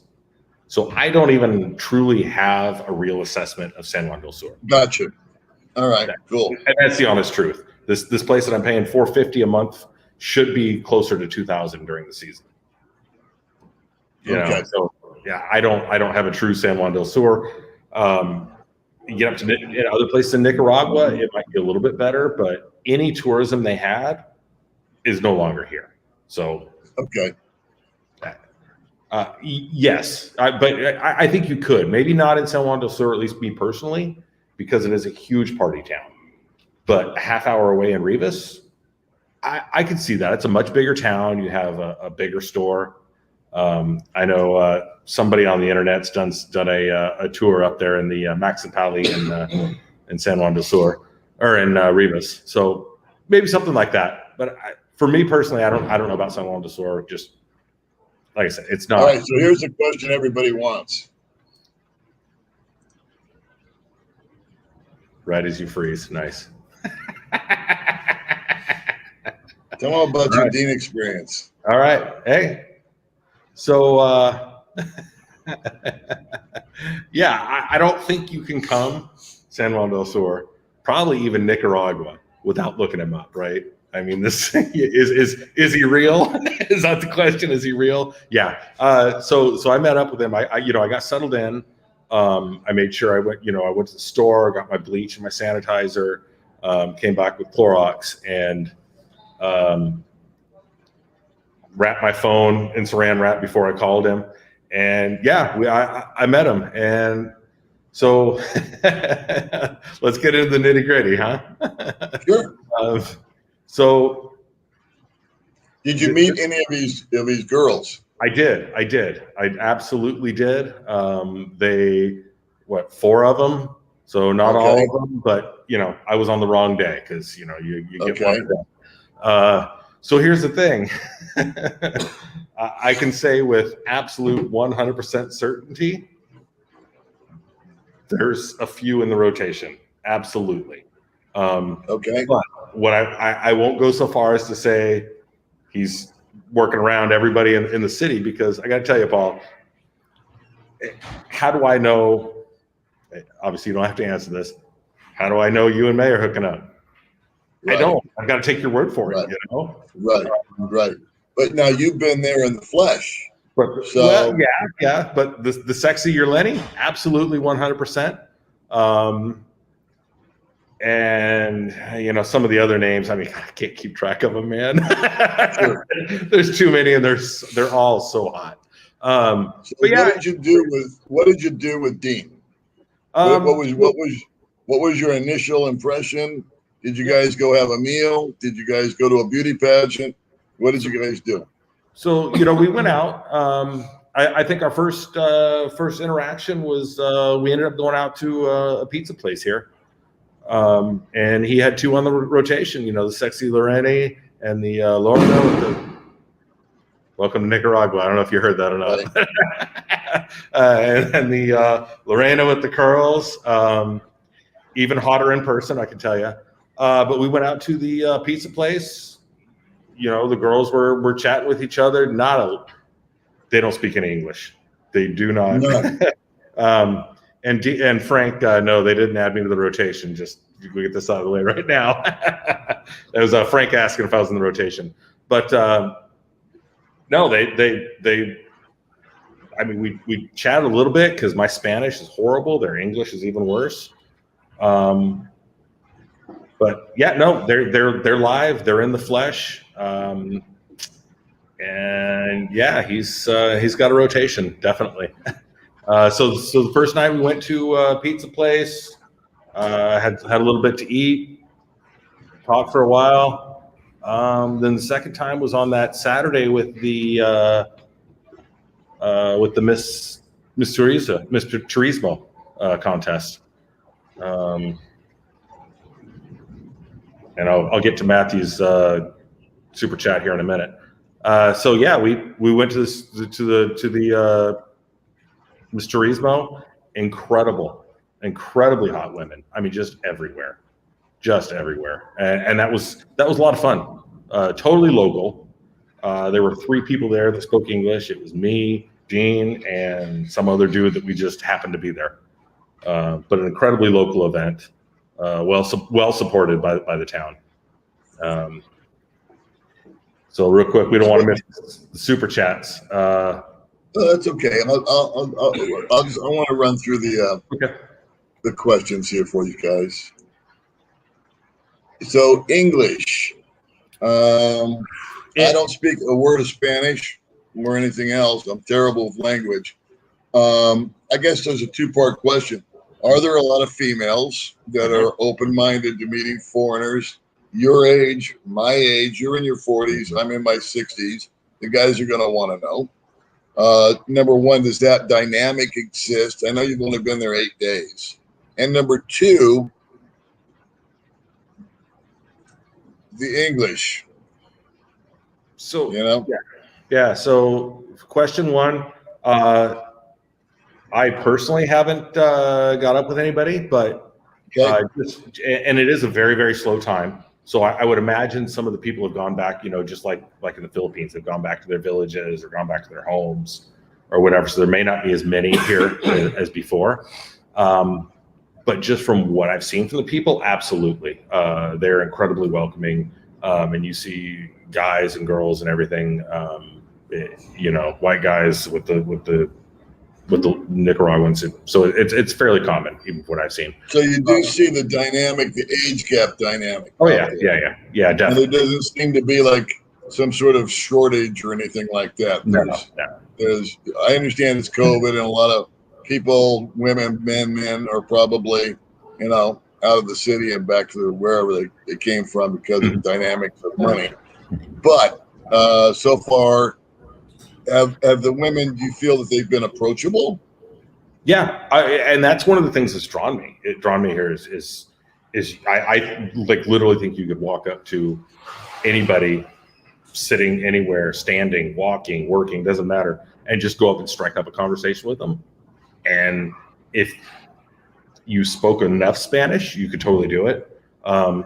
So I don't even truly have a real assessment of San Juan del Sur. Gotcha. All right, cool. And that's the honest truth. This place that I'm paying $450 a month should be closer to $2,000 during the season. So yeah, I don't have a true San Juan del Sur. You get up to other places in Nicaragua, it might be a little bit better, but any tourism they had is no longer here. So okay. Yes, but I think you could. Maybe not in San Juan del Sur, at least me personally, because it is a huge party town. But a half hour away in Rivas, I could see that. It's a much bigger town. You have a bigger store. I know somebody on the internet's done a tour up there in the Maxipali in San Juan del Sur, or in Rivas. So maybe something like that. But for me personally, I don't know about San Juan del Sur. Just like I said, it's not. All right, so here's the question everybody wants. Right as you freeze. Nice. Tell them about your Dean experience. All right. Hey. So yeah, I don't think you can come San Juan del Sur, probably even Nicaragua, without looking him up, right? I mean, this is he real? Is that the question? Is he real? Yeah. So I met up with him. I got settled in. I made sure I went to the store, got my bleach and my sanitizer, came back with Clorox, and wrapped my phone in saran wrap before I called him. And yeah, I met him. And so let's get into the nitty gritty, huh? Sure. So did you meet any of these girls? I did. I absolutely did. Four of them. So not all of them, but I was on the wrong day because you get one day. So here's the thing. I can say with absolute 100% certainty, there's a few in the rotation. Absolutely. Okay. But what I won't go so far as to say he's working around everybody in the city, because I got to tell you, Paul, how do I know? Obviously, you don't have to answer this. How do I know you and May are hooking up? Right. I don't. I've got to take your word for it. Right. Right. But now you've been there in the flesh. Yeah. But the sexy Yerleni, absolutely 100%. And some of the other names, I mean, I can't keep track of them, man. Sure. There's too many, and they're all so hot. But yeah, what did you do with Dean? What was your initial impression? Did you guys go have a meal? Did you guys go to a beauty pageant? What did you guys do? So we went out. I think our first interaction was we ended up going out to a pizza place here. And he had two on the rotation, the sexy Lorena and the Lorena. Welcome to Nicaragua. I don't know if you heard that or not. And the Lorena with the curls, even hotter in person, I can tell you. But we went out to the pizza place. The girls were chatting with each other. They don't speak any English. They do not. No. And Frank, no, they didn't add me to the rotation. Just we get this out of the way right now. That was Frank asking if I was in the rotation. But no, they. I mean, we chatted a little bit because my Spanish is horrible. Their English is even worse. But yeah, no, they're live. They're in the flesh. And yeah, he's got a rotation, definitely. So the first night we went to a pizza place, had a little bit to eat, talked for a while. Then the second time was on that Saturday with the Miss Turismo contest. And I'll get to Matthew's super chat here in a minute. So yeah, we went to the Miss Turismo. Incredibly hot women. I mean, just everywhere. And that was a lot of fun. Totally local. There were 3 people there that spoke English. It was me, Dean, and some other dude that we just happened to be there. But an incredibly local event. Well supported by the town. So real quick, we don't want to miss the super chats. That's okay. I want to run through the questions here for you guys. So English. I don't speak a word of Spanish or anything else. I'm terrible with language. I guess there's a 2-part question. Are there a lot of females that are open-minded to meeting foreigners? Your age, my age, you're in your 40s, I'm in my 60s. The guys are going to want to know. Number 1, does that dynamic exist? I know you've only been there 8 days. And number 2, the English. So You know, yeah. So question one, I personally haven't got up with anybody, but okay, and it is a very, very slow time. So I would imagine some of the people have gone back, just like in the Philippines, they've gone back to their villages or gone back to their homes or whatever. So there may not be as many here as before. But just from what I've seen from the people, absolutely, they're incredibly welcoming, and you see guys and girls and everything. White guys with the Nicaraguans. So it's fairly common, even what I've seen. so you do see the dynamic, the age gap dynamic. Oh yeah, definitely. And there doesn't seem to be like some sort of shortage or anything like that. No. I understand it's COVID and a lot of people, women, men are probably, out of the city and back to wherever they came from because of the dynamics of money. But so far, have the women, do you feel that they've been approachable? Yeah, and that's one of the things that's drawn me. It drawn me here is I like literally think you could walk up to anybody sitting anywhere, standing, walking, working, doesn't matter, and just go up and strike up a conversation with them. And if you spoke enough Spanish, you could totally do it.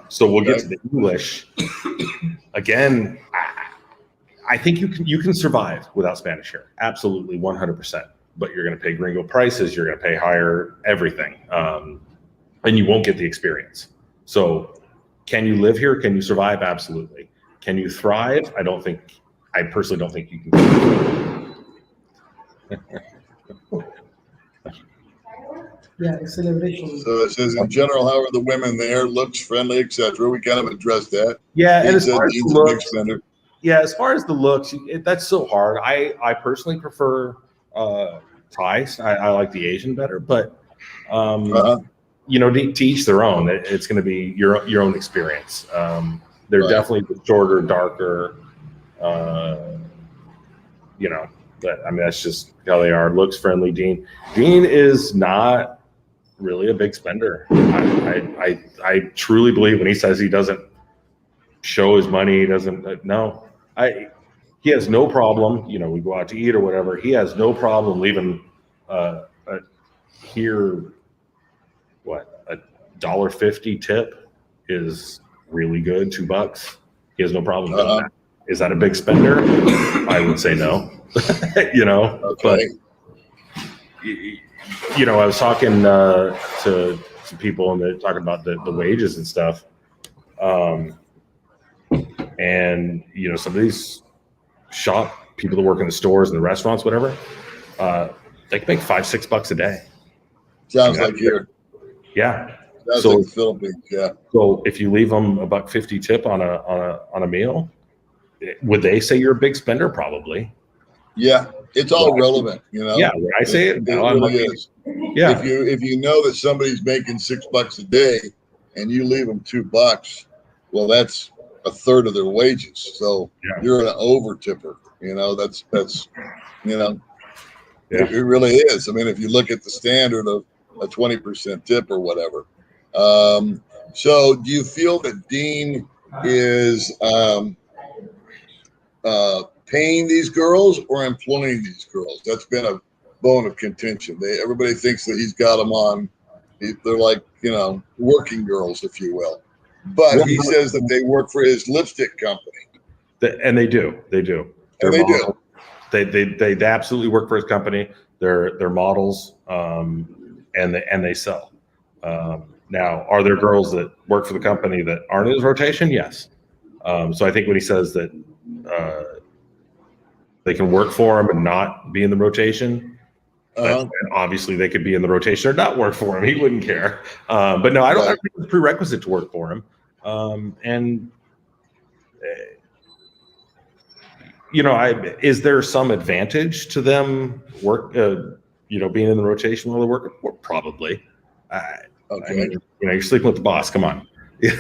So we'll get to the English. Again, I think you can survive without Spanish here. Absolutely, 100%. But you're going to pay gringo prices. You're going to pay higher everything. And you won't get the experience. So can you live here? Can you survive? Absolutely. Can you thrive? I personally don't think you can. Yeah, it's celebration. So it says, in general, how are the women there? Looks friendly, etc. We kind of addressed that. Yeah, and as far as the looks, as far as the looks, that's so hard. I personally prefer Thais. I like the Asian better, but to each their own. It's going to be your own experience. They're definitely shorter, darker. But I mean that's just how they are. Looks friendly. Dean is not really a big spender. I truly believe when he says he doesn't show his money, he doesn't. No, he has no problem. We go out to eat or whatever. He has no problem leaving here. What, $1.50 tip is really good. $2. He has no problem doing that. Is that a big spender? I would say no. But I was talking to some people and they're talking about the wages and stuff. And some of these shop people that work in the stores and the restaurants, whatever, they can make $5-6 a day. Sounds like here. Yeah. Sounds like the Philippines. Yeah. So if you leave them $1.50 tip on a meal, would they say you're a big spender? Probably. Yeah, it's all relevant, Yeah, when I say it really is. Yeah. If you know that somebody's making $6 a day and you leave them $2, well, that's a third of their wages. So you're an over tipper. That's it really is. I mean, if you look at the standard of a 20% tip or whatever. So do you feel that Dean is paying these girls or employing these girls? That's been a bone of contention. Everybody thinks that he's got them on. They're like, working girls, if you will. But he says that they work for his lipstick company. And they do. They do. And they do. They absolutely work for his company. They're models, and they sell. Now, are there girls that work for the company that aren't in his rotation? Yes. So I think when he says that they can work for him and not be in the rotation, and obviously they could be in the rotation or not work for him. He wouldn't care. But no, I don't think it's a prerequisite to work for him. Is there some advantage to them work? Being in the rotation while they work? Well, probably. You're sleeping with the boss. Come on.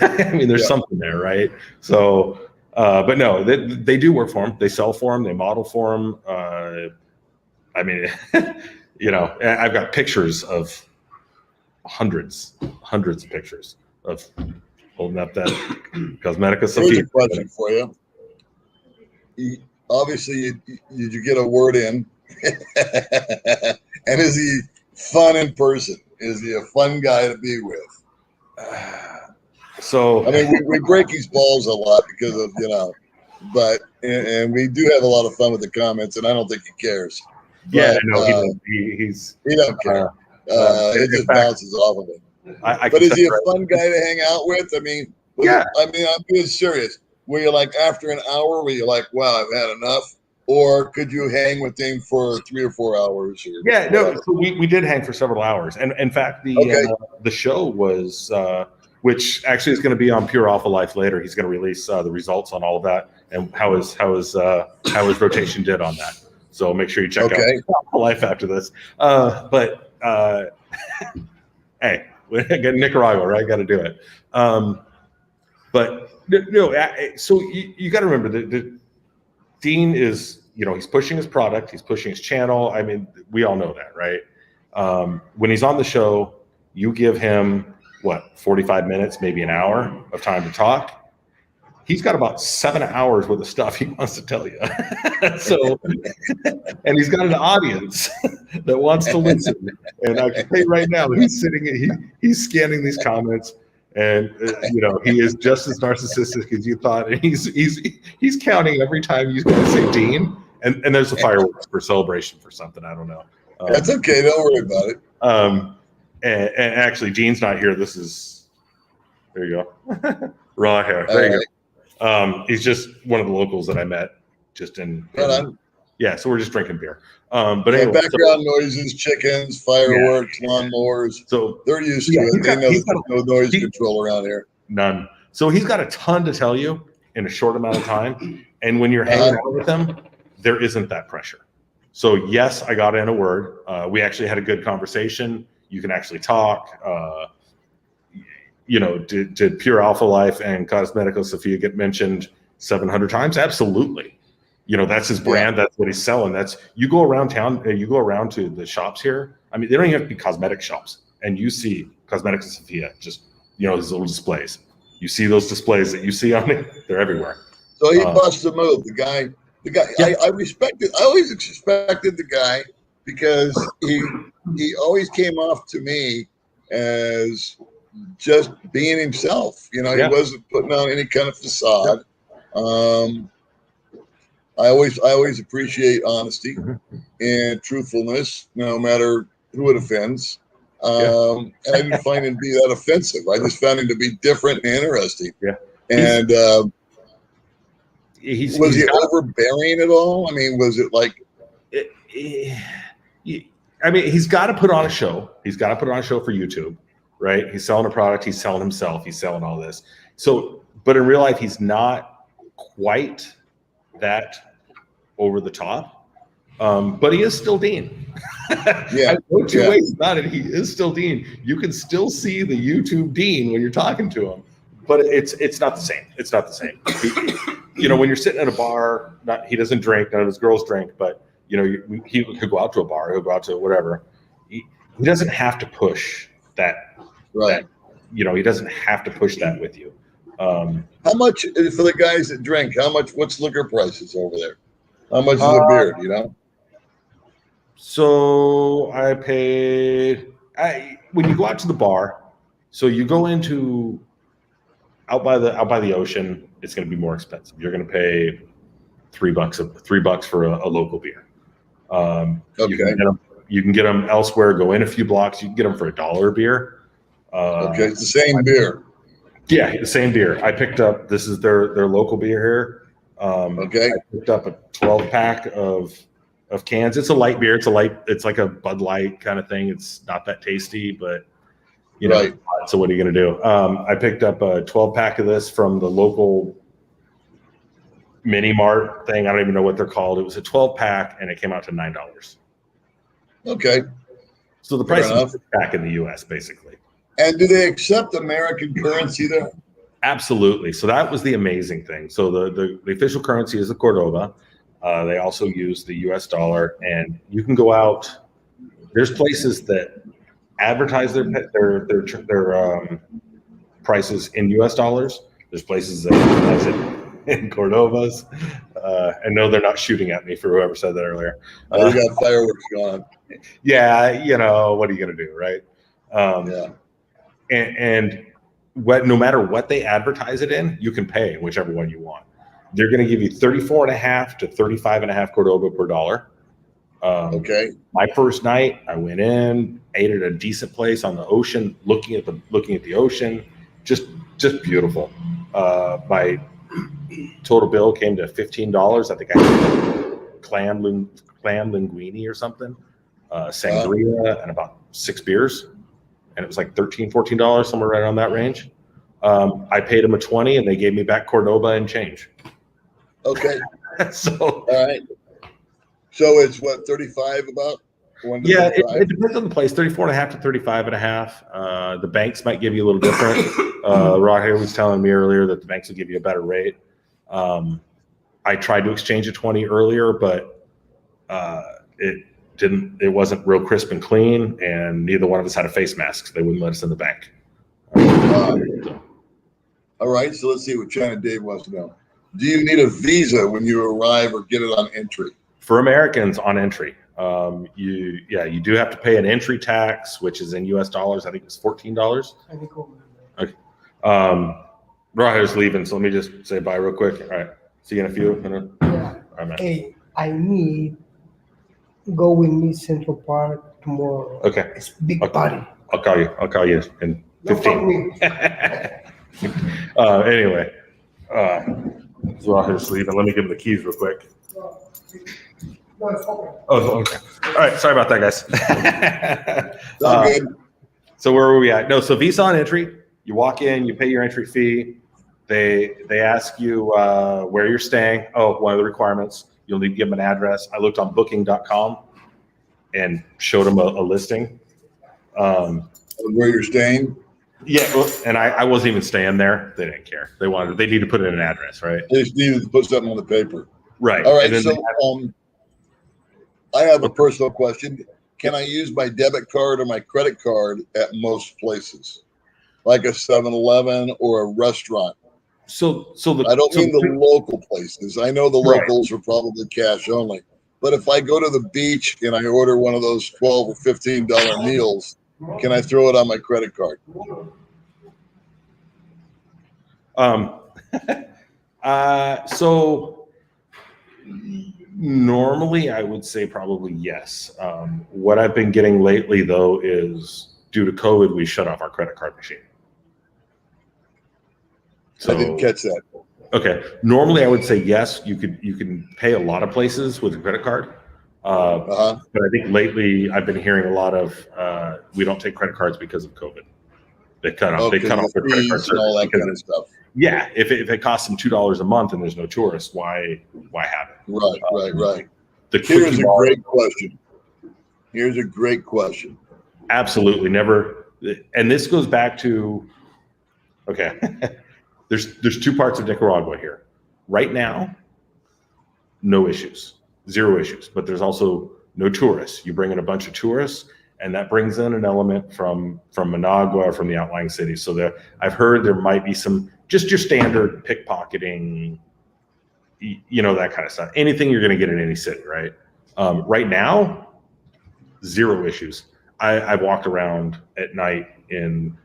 I mean, there's something there, right? So, but no, they do work for him. They sell for him. They model for him. I've got pictures of hundreds of pictures of holding up that Cosmetica. Here's a question for you. obviously, you get a word in, and is he fun in person? Is he a fun guy to be with? So I mean, we break his balls a lot because of but and we do have a lot of fun with the comments, and I don't think he cares. yeah, But, no, he doesn't. he don't care. It just bounces off of him. But is he a fun guy to hang out with? I mean, yeah. I'm being serious. Were you like after an hour? Were you like, wow, I've had enough? Or could you hang with him for 3 or 4 hours? Or yeah, no. So we did hang for several hours, and in fact, the show was, which actually is going to be on Pure Alpha Life later. He's going to release the results on all of that and how his rotation did on that. So make sure you check out Alpha Life after this. But hey, Nicaragua, right? Got to do it. But no, so you got to remember that Dean is, he's pushing his product, he's pushing his channel. I mean, we all know that, right? When he's on the show, you give him 45 minutes, maybe an hour of time to talk. He's got about 7 hours worth of stuff he wants to tell you. So, and he's got an audience that wants to listen. And I can tell you right now, he's he's scanning these comments, and he is just as narcissistic as you thought. And he's counting every time you say Dean, and there's a fireworks for celebration for something. I don't know. That's okay. Don't worry about it. And actually, Dean's not here. There you go. Raw hair. There you go. He's just one of the locals that I met just yeah, so we're just drinking beer. But anyway, background noises, chickens, fireworks, lawnmowers. So they're used to it. They know there's no noise control around here. None. So he's got a ton to tell you in a short amount of time. And when you're hanging out with him, there isn't that pressure. So yes, I got in a word. We actually had a good conversation. You can actually talk. Did Pure Alpha Life and Cosmetico Sophia get mentioned 700 times? Absolutely. That's his brand. Yeah. That's what he's selling. You go around town, you go around to the shops here. I mean, they don't even have to be cosmetic shops. And you see Cosmetico Sophia, just, these little displays. You see those displays that you see on it, they're everywhere. So he busts a move. The guy, yeah. I always expected the guy, because he always came off to me as just being himself. He wasn't putting on any kind of facade. I always appreciate honesty and truthfulness, no matter who it offends. And I didn't find him to be that offensive. I just found him to be different and interesting. Yeah. And was he overbearing at all? I mean, was it like? I mean, he's got to put on a show. He's got to put on a show for YouTube, right? He's selling a product. He's selling himself. He's selling all this. So, but in real life, he's not quite that over the top. But he is still Dean. Yeah. No two ways about it. He is still Dean. You can still see the YouTube Dean when you're talking to him, but it's not the same. It's not the same. When you're sitting at a bar, he doesn't drink. None of his girls drink, but he'll go out to a bar. He'll go out to whatever. He doesn't have to push that. Right. He doesn't have to push that with you. How much for the guys that drink? What's liquor prices over there? How much is a beer? So I paid. When you go out to the bar, so you go out by the ocean, it's going to be more expensive. You're going to pay $3 for a local beer. Okay. You can get them elsewhere. Go in a few blocks. You can get them for $1 a beer. Okay, it's the same beer. Yeah, the same beer. I picked up. This is their local beer here. Okay. I picked up a 12-pack of cans. It's a light beer. It's like a Bud Light kind of thing. It's not that tasty, but right. So what are you going to do? I picked up a 12-pack of this from the local mini mart thing. I don't even know what they're called. It was a 12-pack, and it came out to $9. Okay. So the price is back in the U.S. basically. And do they accept American currency there? Absolutely. So that was the amazing thing. So the official currency is the Cordova. They also use the U.S. dollar, and you can go out. There's places that advertise their prices in U.S. dollars. There's places that advertise it in Cordobas. And no, they're not shooting at me for whoever said that earlier. You got fireworks going. Yeah, what are you going to do, right? Yeah. And no matter what they advertise it in, you can pay in whichever one you want. They're going to give you 34.5 to 35.5 Cordoba per dollar. Okay. My first night, I went in, ate at a decent place on the ocean, looking at the ocean, just beautiful. My total bill came to $15. I think I had clam linguine or something, sangria, and about 6 beers, and it was like $13-14, somewhere right on that range. I paid them a 20, and they gave me back Cordoba and change. Okay. So all right. So it's what, 35 about? Yeah, it depends on the place. 34.5 to 35.5. The banks might give you a little different. Rod here was telling me earlier that the banks will give you a better rate. I tried to exchange a 20 earlier, but it wasn't real crisp and clean, and neither one of us had a face mask, so they wouldn't let us in the bank. All right, so let's see what China Dave wants to know. Do you need a visa when you arrive or get it on entry? For Americans on entry, you do have to pay an entry tax, which is in US dollars. I think it's $14. Okay. Raha's leaving, so let me just say bye real quick. All right. See you in a few. Yeah. Right, hey, I need go with me Central Park tomorrow. Okay. It's big party. I'll call you in 15. Anyway, Raha's leaving. Let me give him the keys real quick. No, it's open. Oh, okay. All right. Sorry about that, guys. Good. So where were we at? No, so visa on entry. You walk in, you pay your entry fee. They ask you where you're staying. Oh, one of the requirements. You'll need to give them an address. I looked on booking.com and showed them a listing. Where you're staying? Yeah, well, and I wasn't even staying there. They didn't care. They need to put in an address, right? They just needed to put something on the paper. Right. All right. So I have a personal question. Can I use my debit card or my credit card at most places, like a 7-Eleven or a restaurant? So I don't mean the local places. I know the locals are probably cash only, but if I go to the beach and I order one of those $12 or $15 meals, can I throw it on my credit card? So normally I would say probably yes. What I've been getting lately though is due to COVID, we shut off our credit card machine. So, I didn't catch that. Okay. Normally I would say yes, you can pay a lot of places with a credit card. But I think lately I've been hearing a lot of we don't take credit cards because of COVID. They cut off their credit cards and all that kind of stuff. Yeah, if it costs them $2 a month and there's no tourists, why have it? Right. Here's a great question. Absolutely, never. And this goes back to, okay, there's two parts of Nicaragua here. Right now, no issues, 0 issues, but there's also no tourists. You bring in a bunch of tourists, and that brings in an element from Managua, from the outlying cities. So I've heard there might be some, just your standard pickpocketing, that kind of stuff. Anything you're going to get in any city, right? Right now, 0 issues. I've walked around at night in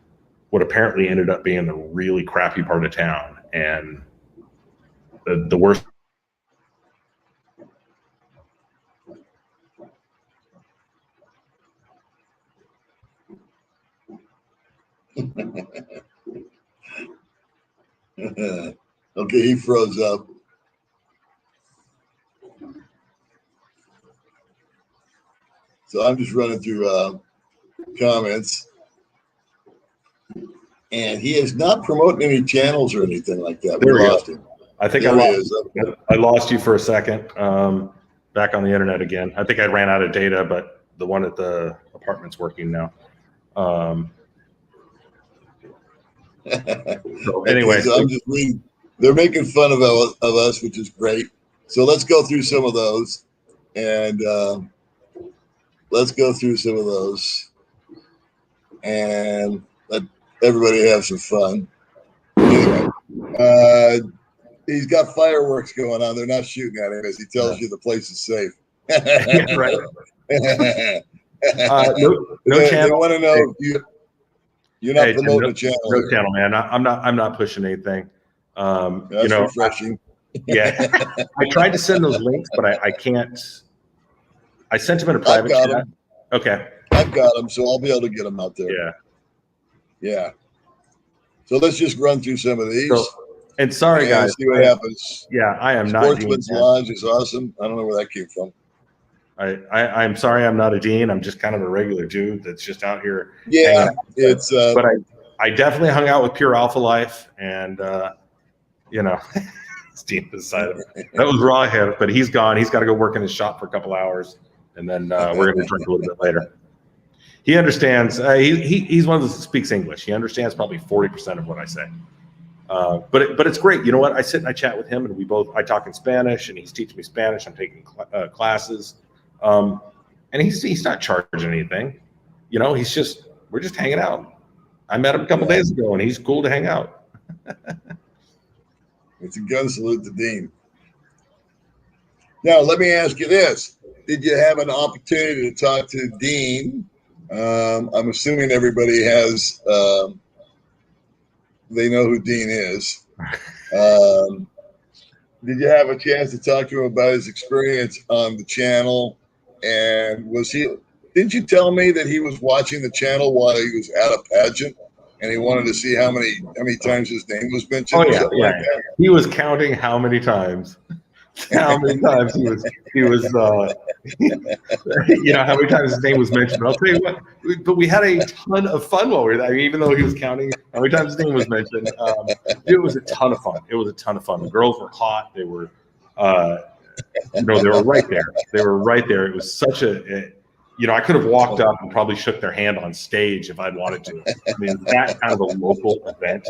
what apparently ended up being the really crappy part of town, and the worst. Okay, he froze up. So I'm just running through comments. And he is not promoting any channels or anything like that. We lost him. I think I lost you for a second. Back on the internet again. I think I ran out of data, but the one at the apartment's working now. So anyway, so I'm just reading. They're making fun of us, which is great. So let's go through some of those, and and let everybody have some fun. Anyway, he's got fireworks going on. They're not shooting at him as he tells you the place is safe. Yeah, right. No they channel. want to know you're not promoting the channel. No channel, man. I'm not pushing anything. That's refreshing. Yeah, I tried to send those links, but I can't. I sent them in a private chat. Them. Okay. I've got them, so I'll be able to get them out there. Yeah. Yeah. So let's just run through some of these. And sorry, guys. See what happens. Yeah, I am not. Sportsman's Lodge is awesome. I don't know where that came from. I'm sorry, I'm not a dean. I'm just kind of a regular dude that's just out here. Yeah, it's. But I definitely hung out with Pure Alpha Life, and Steve decided that was raw hit, but he's gone. He's got to go work in his shop for a couple hours, and then we're going to drink a little bit later. He understands. He's one of those that speaks English. He understands probably 40% of what I say. But it's great. You know what? I sit and I chat with him, and I talk in Spanish, and he's teaching me Spanish. I'm taking classes, and he's not charging anything. We're just hanging out. I met him a couple days ago, and he's cool to hang out. It's a gun salute to Dean. Now, let me ask you this. Did you have an opportunity to talk to Dean? I'm assuming everybody has, they know who Dean is. Did you have a chance to talk to him about his experience on the channel? And didn't you tell me that he was watching the channel while he was at a pageant? And he wanted to see how many times his name was mentioned. Oh yeah. Like that. He was counting how many times. How many times he was how many times his name was mentioned. But I'll tell you what. But we had a ton of fun while we were there. I mean, even though he was counting how many times his name was mentioned, it was a ton of fun. It was a ton of fun. The girls were hot. They were, they were right there. They were right there. It was such I could have walked up and probably shook their hand on stage if I'd wanted to. I mean, that kind of a local event.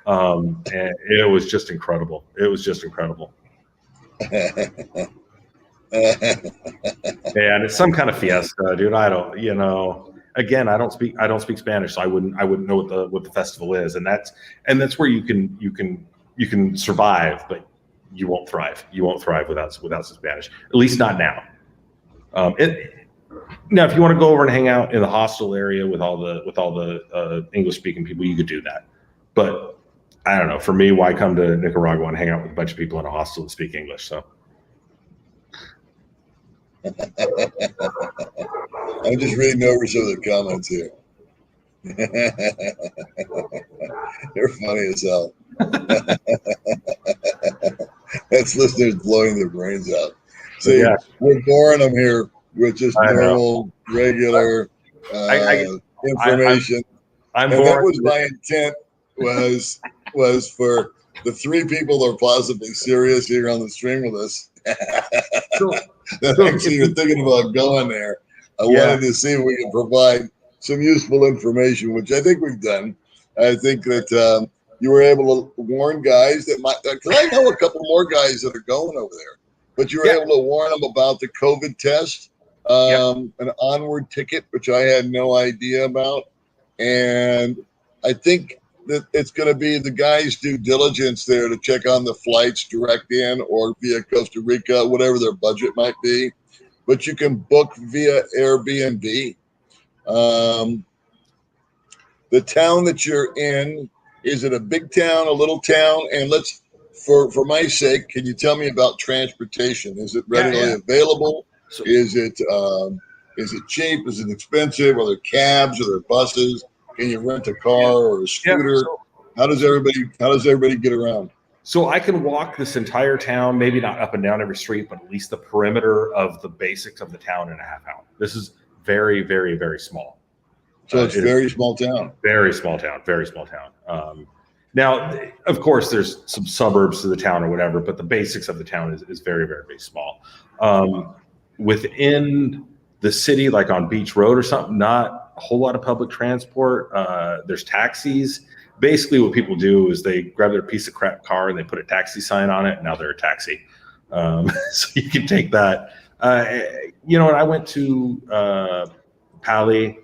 And it was just incredible. It was just incredible. And it's some kind of fiesta, dude. I don't, again, I don't speak Spanish, so I wouldn't know what the festival is. And that's where you can survive, but you won't thrive. You won't thrive without some Spanish, at least not now. Now, if you want to go over and hang out in the hostel area with all the English-speaking people, you could do that. But I don't know. For me, why come to Nicaragua and hang out with a bunch of people in a hostel that speak English? So I'm just reading over some of the comments here. They're funny as hell. That's listeners blowing their brains out. See, we're boring them here with just normal, regular information. I'm and bored. That was my intent. Was for the three people that are possibly serious here on the stream with us. That actually you're thinking about going there. I wanted to see if we could provide some useful information, which I think we've done. I think that you were able to warn guys that might, because I know a couple more guys that are going over there, but you were able to warn them about the COVID test, an Onward Ticket, which I had no idea about. And I think that it's going to be the guys' due diligence there to check on the flights direct in or via Costa Rica, whatever their budget might be. But you can book via Airbnb. The town that you're in, is it a big town, a little town? And for my sake, can you tell me about transportation? Is it readily available? Is it cheap? Is it expensive? Are there cabs? Are there buses? Can you rent a car or a scooter? How does everybody get around? So I can walk this entire town, maybe not up and down every street, but at least the perimeter of the basics of the town in a half hour. This is very, very, very small. So it's very small town. Very small town. Very small town. Now, of course, there's some suburbs to the town or whatever, but the basics of the town is very, very, very small. Within the city, like on Beach Road or something, not a whole lot of public transport. There's taxis. Basically, what people do is they grab their piece of crap car and they put a taxi sign on it, and now they're a taxi. So you can take that. And I went to Pali,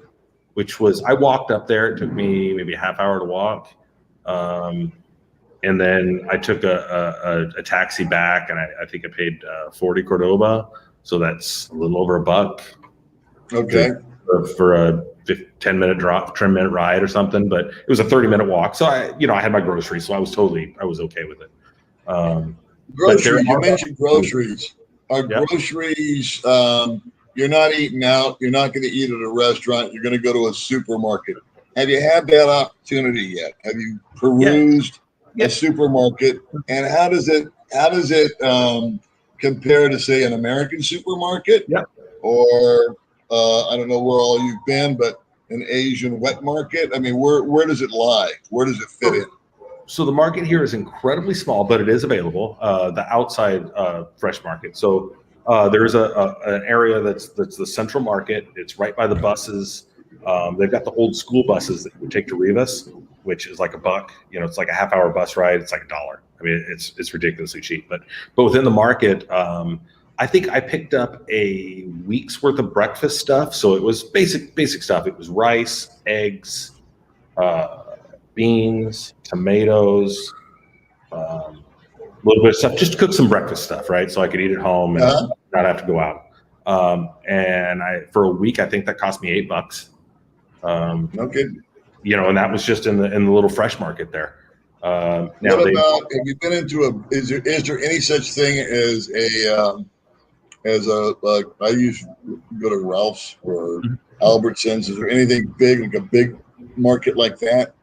which was, I walked up there. It took me maybe a half hour to walk. And then I took a taxi back, and I think I paid 40 Cordoba, so that's a little over $1. Okay. For a 10-minute ride or something, but it was a 30-minute walk. So I had my groceries, so I was okay with it. Groceries. You mentioned groceries. Are Yep. groceries? You're not eating out. You're not going to eat at a restaurant. You're going to go to a supermarket. Have you had that opportunity yet? Have you perused a supermarket? And how does it compare to, say, an American supermarket? Yeah. Or I don't know where all you've been, but an Asian wet market. I mean, where does it lie? Where does it fit in? So the market here is incredibly small, but it is available. The outside fresh market. So there's an area that's the central market. It's right by the buses. They've got the old school buses that you take to Rivas, which is like $1. It's like a half-hour bus ride. It's like $1. I mean, it's ridiculously cheap. But within the market, I think I picked up a week's worth of breakfast stuff. So it was basic stuff. It was rice, eggs, beans, tomatoes, a little bit of stuff, just to cook some breakfast stuff, right? So I could eat at home and not have to go out. And for a week, I think that cost me $8. Okay. And that was just in the little fresh market there. What about, have you been into is there any such thing as I used to go to Ralph's or Albertsons? Is there anything big, like a big market like that?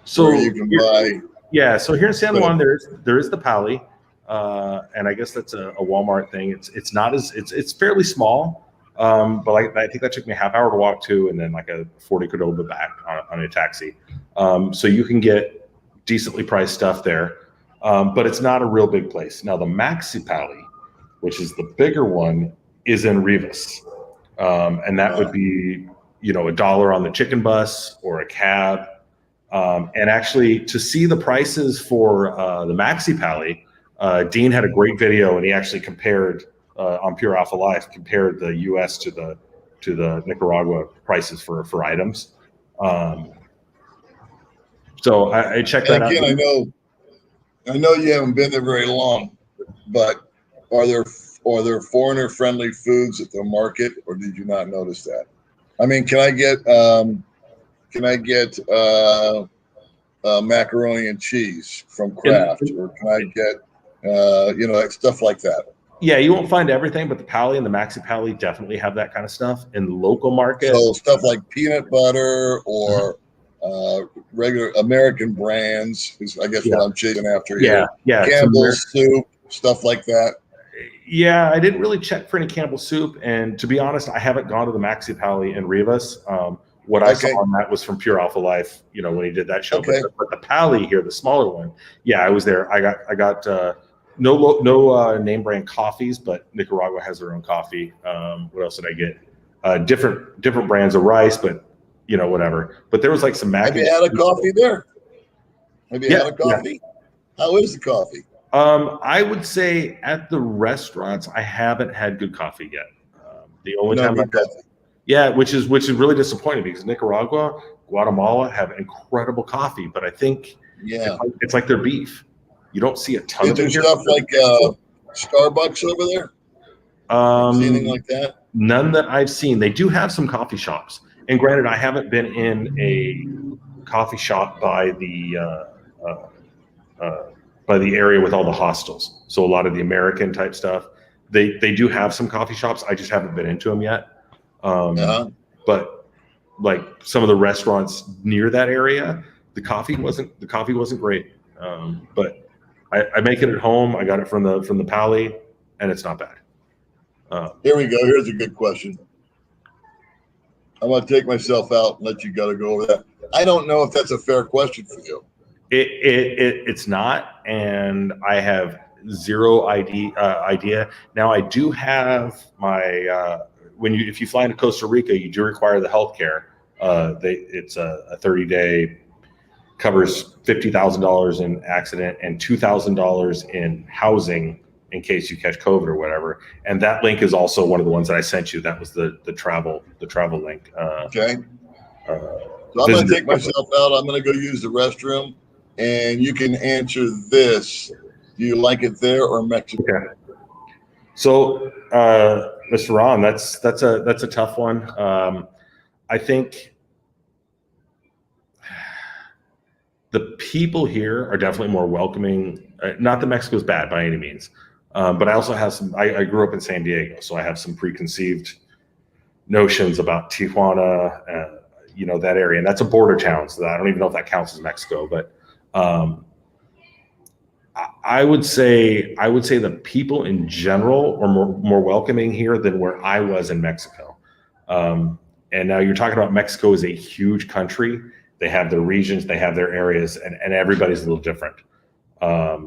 So where you can buy. Yeah. So here in San Juan, there is the Pali, and I guess that's a Walmart thing. It's fairly small, but I think that took me a half hour to walk to, and then like a 40 Cordoba back on a taxi. So you can get decently priced stuff there, but it's not a real big place. Now the Maxi Pali, which is the bigger one, is in Rivas, and that would be $1 on the chicken bus or a cab. And actually, to see the prices for the Maxi Pali, Dean had a great video, and he actually compared on Pure Alpha Life, compared the U.S. to the Nicaragua prices for items. So I checked that out. Again, I know you haven't been there very long, but are there foreigner-friendly foods at the market, or did you not notice that? I mean, can I get macaroni and cheese from Kraft, or can I get stuff like that? Yeah, you won't find everything, but the Pali and the Maxi Pali definitely have that kind of stuff in the local market. So stuff like peanut butter or regular American brands is, I guess, what I'm chasing after here. Yeah. Campbell's soup, stuff like that. Yeah, I didn't really check for any Campbell's soup, and to be honest, I haven't gone to the Maxi Pali in Rivas. What I saw on that was from Pure Alpha Life, when he did that show. Okay. But the Pali here, the smaller one, I was there. I got no name brand coffees, but Nicaragua has their own coffee. What else did I get? Different brands of rice, but whatever. But there was like some mac. Have you had a coffee there? Have you had a coffee? Yeah. How is the coffee? I would say at the restaurants, I haven't had good coffee yet. The only time I've had, which is really disappointing, because Nicaragua, Guatemala have incredible coffee, but I think it's like their beef. You don't see a ton of it here. Stuff like Starbucks over there? Anything like that? None that I've seen. They do have some coffee shops, and granted, I haven't been in a coffee shop by the area with all the hostels. So a lot of the American type stuff, they do have some coffee shops. I just haven't been into them yet. But like some of the restaurants near that area, the coffee wasn't great. But I make it at home. I got it from the Pali, and it's not bad. Here we go. Here's a good question. I'm going to take myself out and let you go over that. I don't know if that's a fair question for you. It's not, and I have zero idea. Now I do have my if you fly into Costa Rica, you do require the healthcare. It's a 30-day, covers $50,000 in accident and $2,000 in housing in case you catch COVID or whatever. And that link is also one of the ones that I sent you. That was the travel link. Okay. So I'm going to take myself out. I'm going to go use the restroom. and you can answer this. Do you like it there or Mexico? Okay. So, Mr. Ron, that's a tough one. I think the people here are definitely more welcoming. Not that Mexico's bad by any means, but I also have some. I grew up in San Diego, so I have some preconceived notions about Tijuana, that area, and that's a border town. So I don't even know if that counts as Mexico, but I would say the people in general are more welcoming here than where I was in Mexico. And now you're talking about Mexico is a huge country. They have their regions, they have their areas, and everybody's a little different. I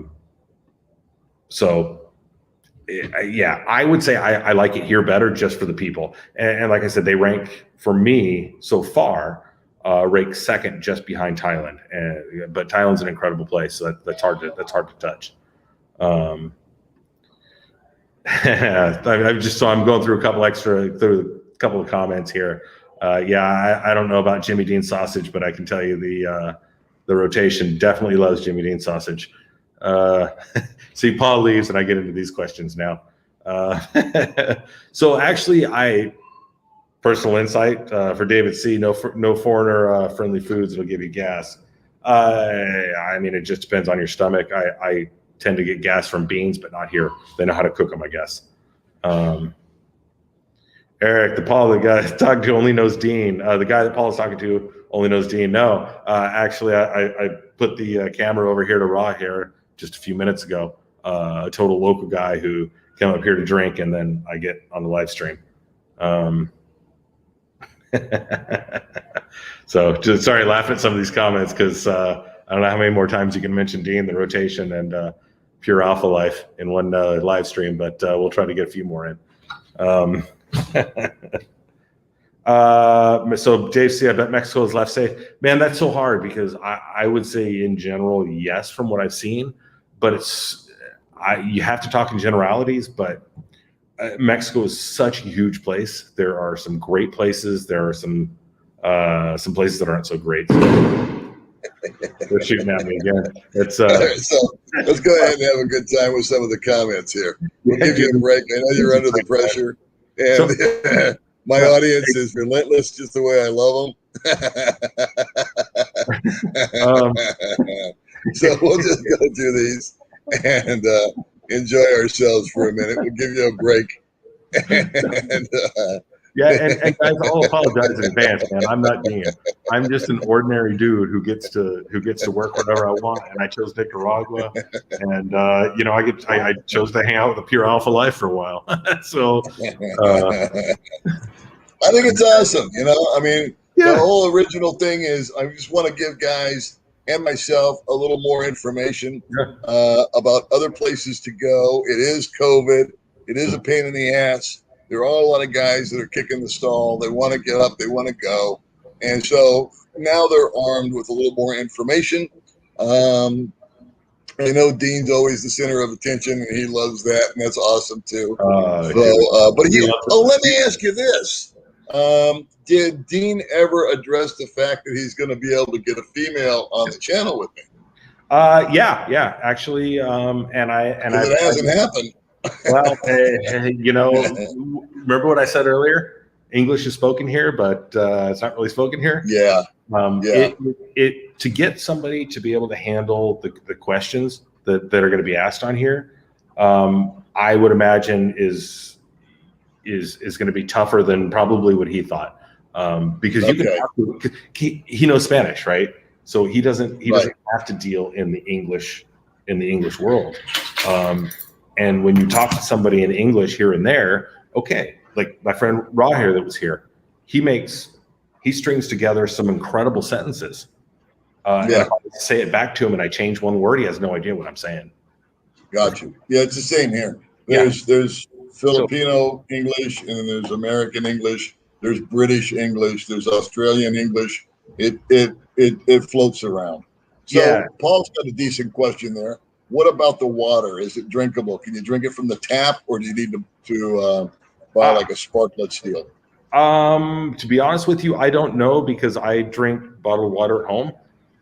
would say I like it here better just for the people. And like I said, they rank for me so far, rank second just behind Thailand. But Thailand's an incredible place, so that's hard to touch. I'm going through a couple of comments here. I don't know about Jimmy Dean sausage, but I can tell you the rotation definitely loves Jimmy Dean sausage. See, Paul leaves, and I get into these questions now. So actually, personal insight for David C. No foreigner friendly foods will give you gas. I mean, it just depends on your stomach. I tend to get gas from beans, but not here. They know how to cook them, I guess. Eric, the guy talking to only knows Dean. The guy that Paul is talking to only knows Dean. No, actually, I put the camera over here to Raw here just a few minutes ago. A total local guy who came up here to drink, and then I get on the live stream. So just sorry, laughing at some of these comments because I don't know how many more times you can mention Dean, the rotation, and Pure Alpha Life in one live stream, but we'll try to get a few more in. So Dave C, I bet Mexico is left safe. Man, that's so hard because I would say in general, yes, from what I've seen, but you have to talk in generalities, but Mexico is such a huge place. There are some great places. There are some places that aren't so great. They're shooting at me again. So let's go ahead and have a good time with some of the comments here. We'll give you a break. I know you're under the pressure, and my audience is relentless, just the way I love them. So we'll just go through these and enjoy ourselves for a minute. We'll give you a break. And guys, I'll apologize in advance, man. I'm not Dean. I'm just an ordinary dude who gets to work wherever I want, and I chose Nicaragua, and I chose to hang out with the Pure Alpha Life for a while. So I think it's awesome. I mean, the whole original thing is I just want to give guys and myself a little more information about other places to go. It is COVID. It is a pain in the ass. There are a lot of guys that are kicking the stall. They want to get up. They want to go. And so now they're armed with a little more information. I know Dean's always the center of attention, and he loves that, and that's awesome too. Let me ask you this. Did Dean ever address the fact that he's going to be able to get a female on the channel with me? Yeah, actually. And it hasn't happened. Well, remember what I said earlier? English is spoken here, but it's not really spoken here. Yeah. To get somebody to be able to handle the questions that are going to be asked on here, I would imagine is going to be tougher than probably what he thought. Because he knows Spanish, right? So he doesn't have to deal in the English world. And when you talk to somebody in English here and there, okay, like my friend Raw here that was here, he strings together some incredible sentences. And if I say it back to him and I change one word, he has no idea what I'm saying. Got you. Yeah, it's the same here. There's Filipino English, and then there's American English. There's British English. There's Australian English. It floats around. So Paul's got a decent question there. What about the water? Is it drinkable? Can you drink it from the tap, or do you need to buy like a sparklet steel? To be honest with you, I don't know because I drink bottled water at home.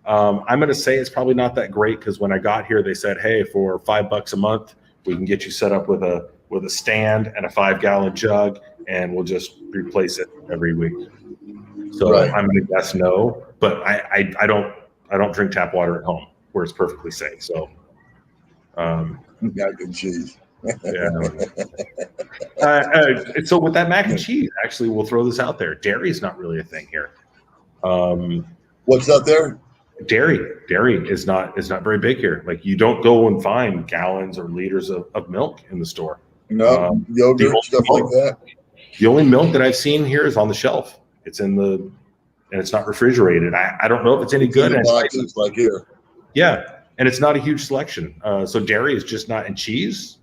I'm going to say it's probably not that great because when I got here, they said, "Hey, for $5 a month, we can get you set up with a stand and a 5-gallon jug, and we'll just replace it every week." So Right. I'm going to guess no, but I don't drink tap water at home where it's perfectly safe. So, Mac and cheese. yeah. So with that mac and cheese, actually, we'll throw this out there. Dairy is not really a thing here. What's out there? Dairy is not very big here. Like, you don't go and find gallons or liters of milk in the store. No, yogurt, stuff like that. The only milk that I've seen here is on the shelf. It's and it's not refrigerated. I don't know if it's any good. In the boxes like here. Yeah, and it's not a huge selection. So dairy is just not, and cheese.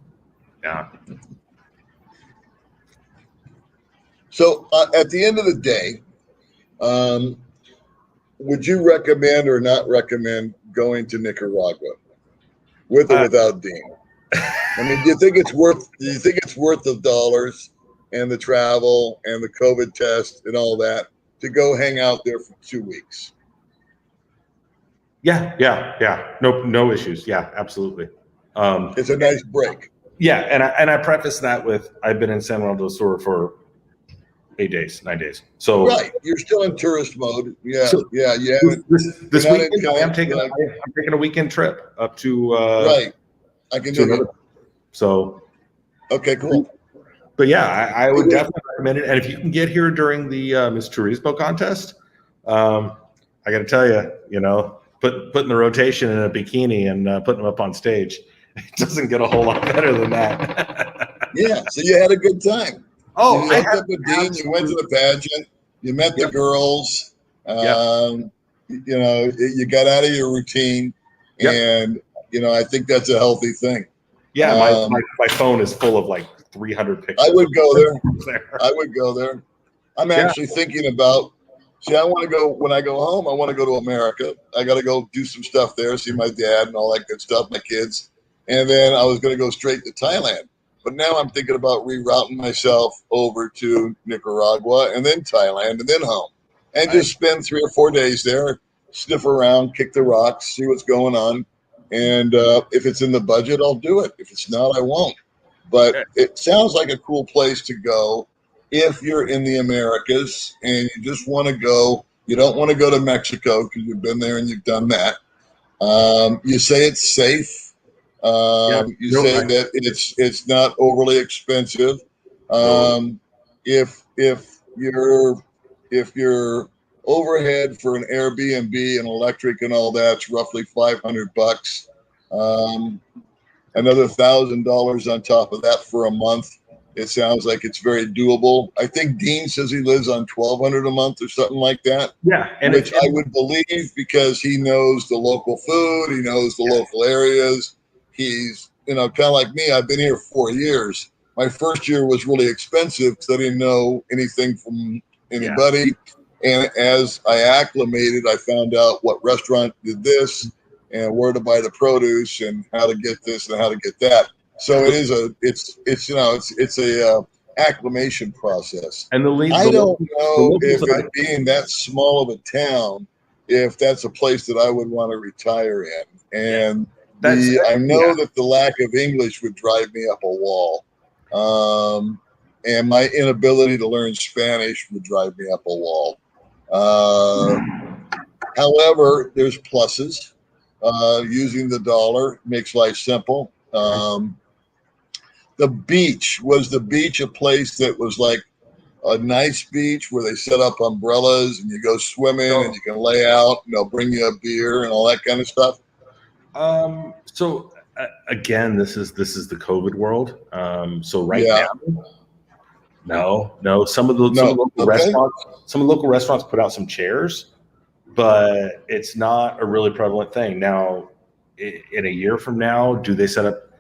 Yeah. So at the end of the day, would you recommend or not recommend going to Nicaragua with or without Dean? I mean, do you think it's worth the dollars and the travel and the COVID test and all that to go hang out there for 2 weeks? Yeah. No issues. Yeah, absolutely. It's a nice break. Yeah, and I preface that with I've been in San Juan del Sur for 9 days. So right, you're still in tourist mode. Yeah, so yeah. This weekend, I'm taking a weekend trip up to right. I can do it. So okay, cool. But yeah, I would definitely recommend it. And if you can get here during the Miss Turismo contest, I got to tell you, putting the rotation in a bikini and putting them up on stage, it doesn't get a whole lot better than that. Yeah, so you had a good time. Oh, you hooked up with Dean. You went to the pageant. You met the girls. You got out of your routine, and I think that's a healthy thing. Yeah, my phone is full of like 300 pictures. I would go there. I'm actually thinking about. See, I want to go when I go home. I want to go to America. I got to go do some stuff there, see my dad and all that good stuff, my kids, and then I was going to go straight to Thailand. But now I'm thinking about rerouting myself over to Nicaragua and then Thailand and then home, and just spend 3 or 4 days there, sniff around, kick the rocks, see what's going on. And if it's in the budget, I'll do it. If it's not, I won't. But it sounds like a cool place to go if you're in the Americas and you just want to go. You don't want to go to Mexico because you've been there and you've done that. You say it's safe. You say that it's not overly expensive. If your overhead for an Airbnb and electric and all that's roughly $500, another $1,000 on top of that for a month. It sounds like it's very doable. I think Dean says he lives on $1,200 a month or something like that. Yeah, which I would believe because he knows the local food, he knows the local areas. He's kind of like me. I've been here 4 years. My first year was really expensive because I didn't know anything from anybody. And as I acclimated, I found out what restaurant did this and where to buy the produce and how to get this and how to get that. So it's a acclimation process. And I don't know if it being that small of a town, if that's a place that I would want to retire in. And I know that the lack of English would drive me up a wall. And my inability to learn Spanish would drive me up a wall. However, there's pluses. Using the dollar makes life simple. The beach, was the beach a place that was like a nice beach where they set up umbrellas and you go swimming and you can lay out and they'll bring you a beer and all that kind of stuff? So again, this is the COVID world. So now, no. Some of the local restaurants put out some chairs, but it's not a really prevalent thing. Now, in a year from now, do they set up?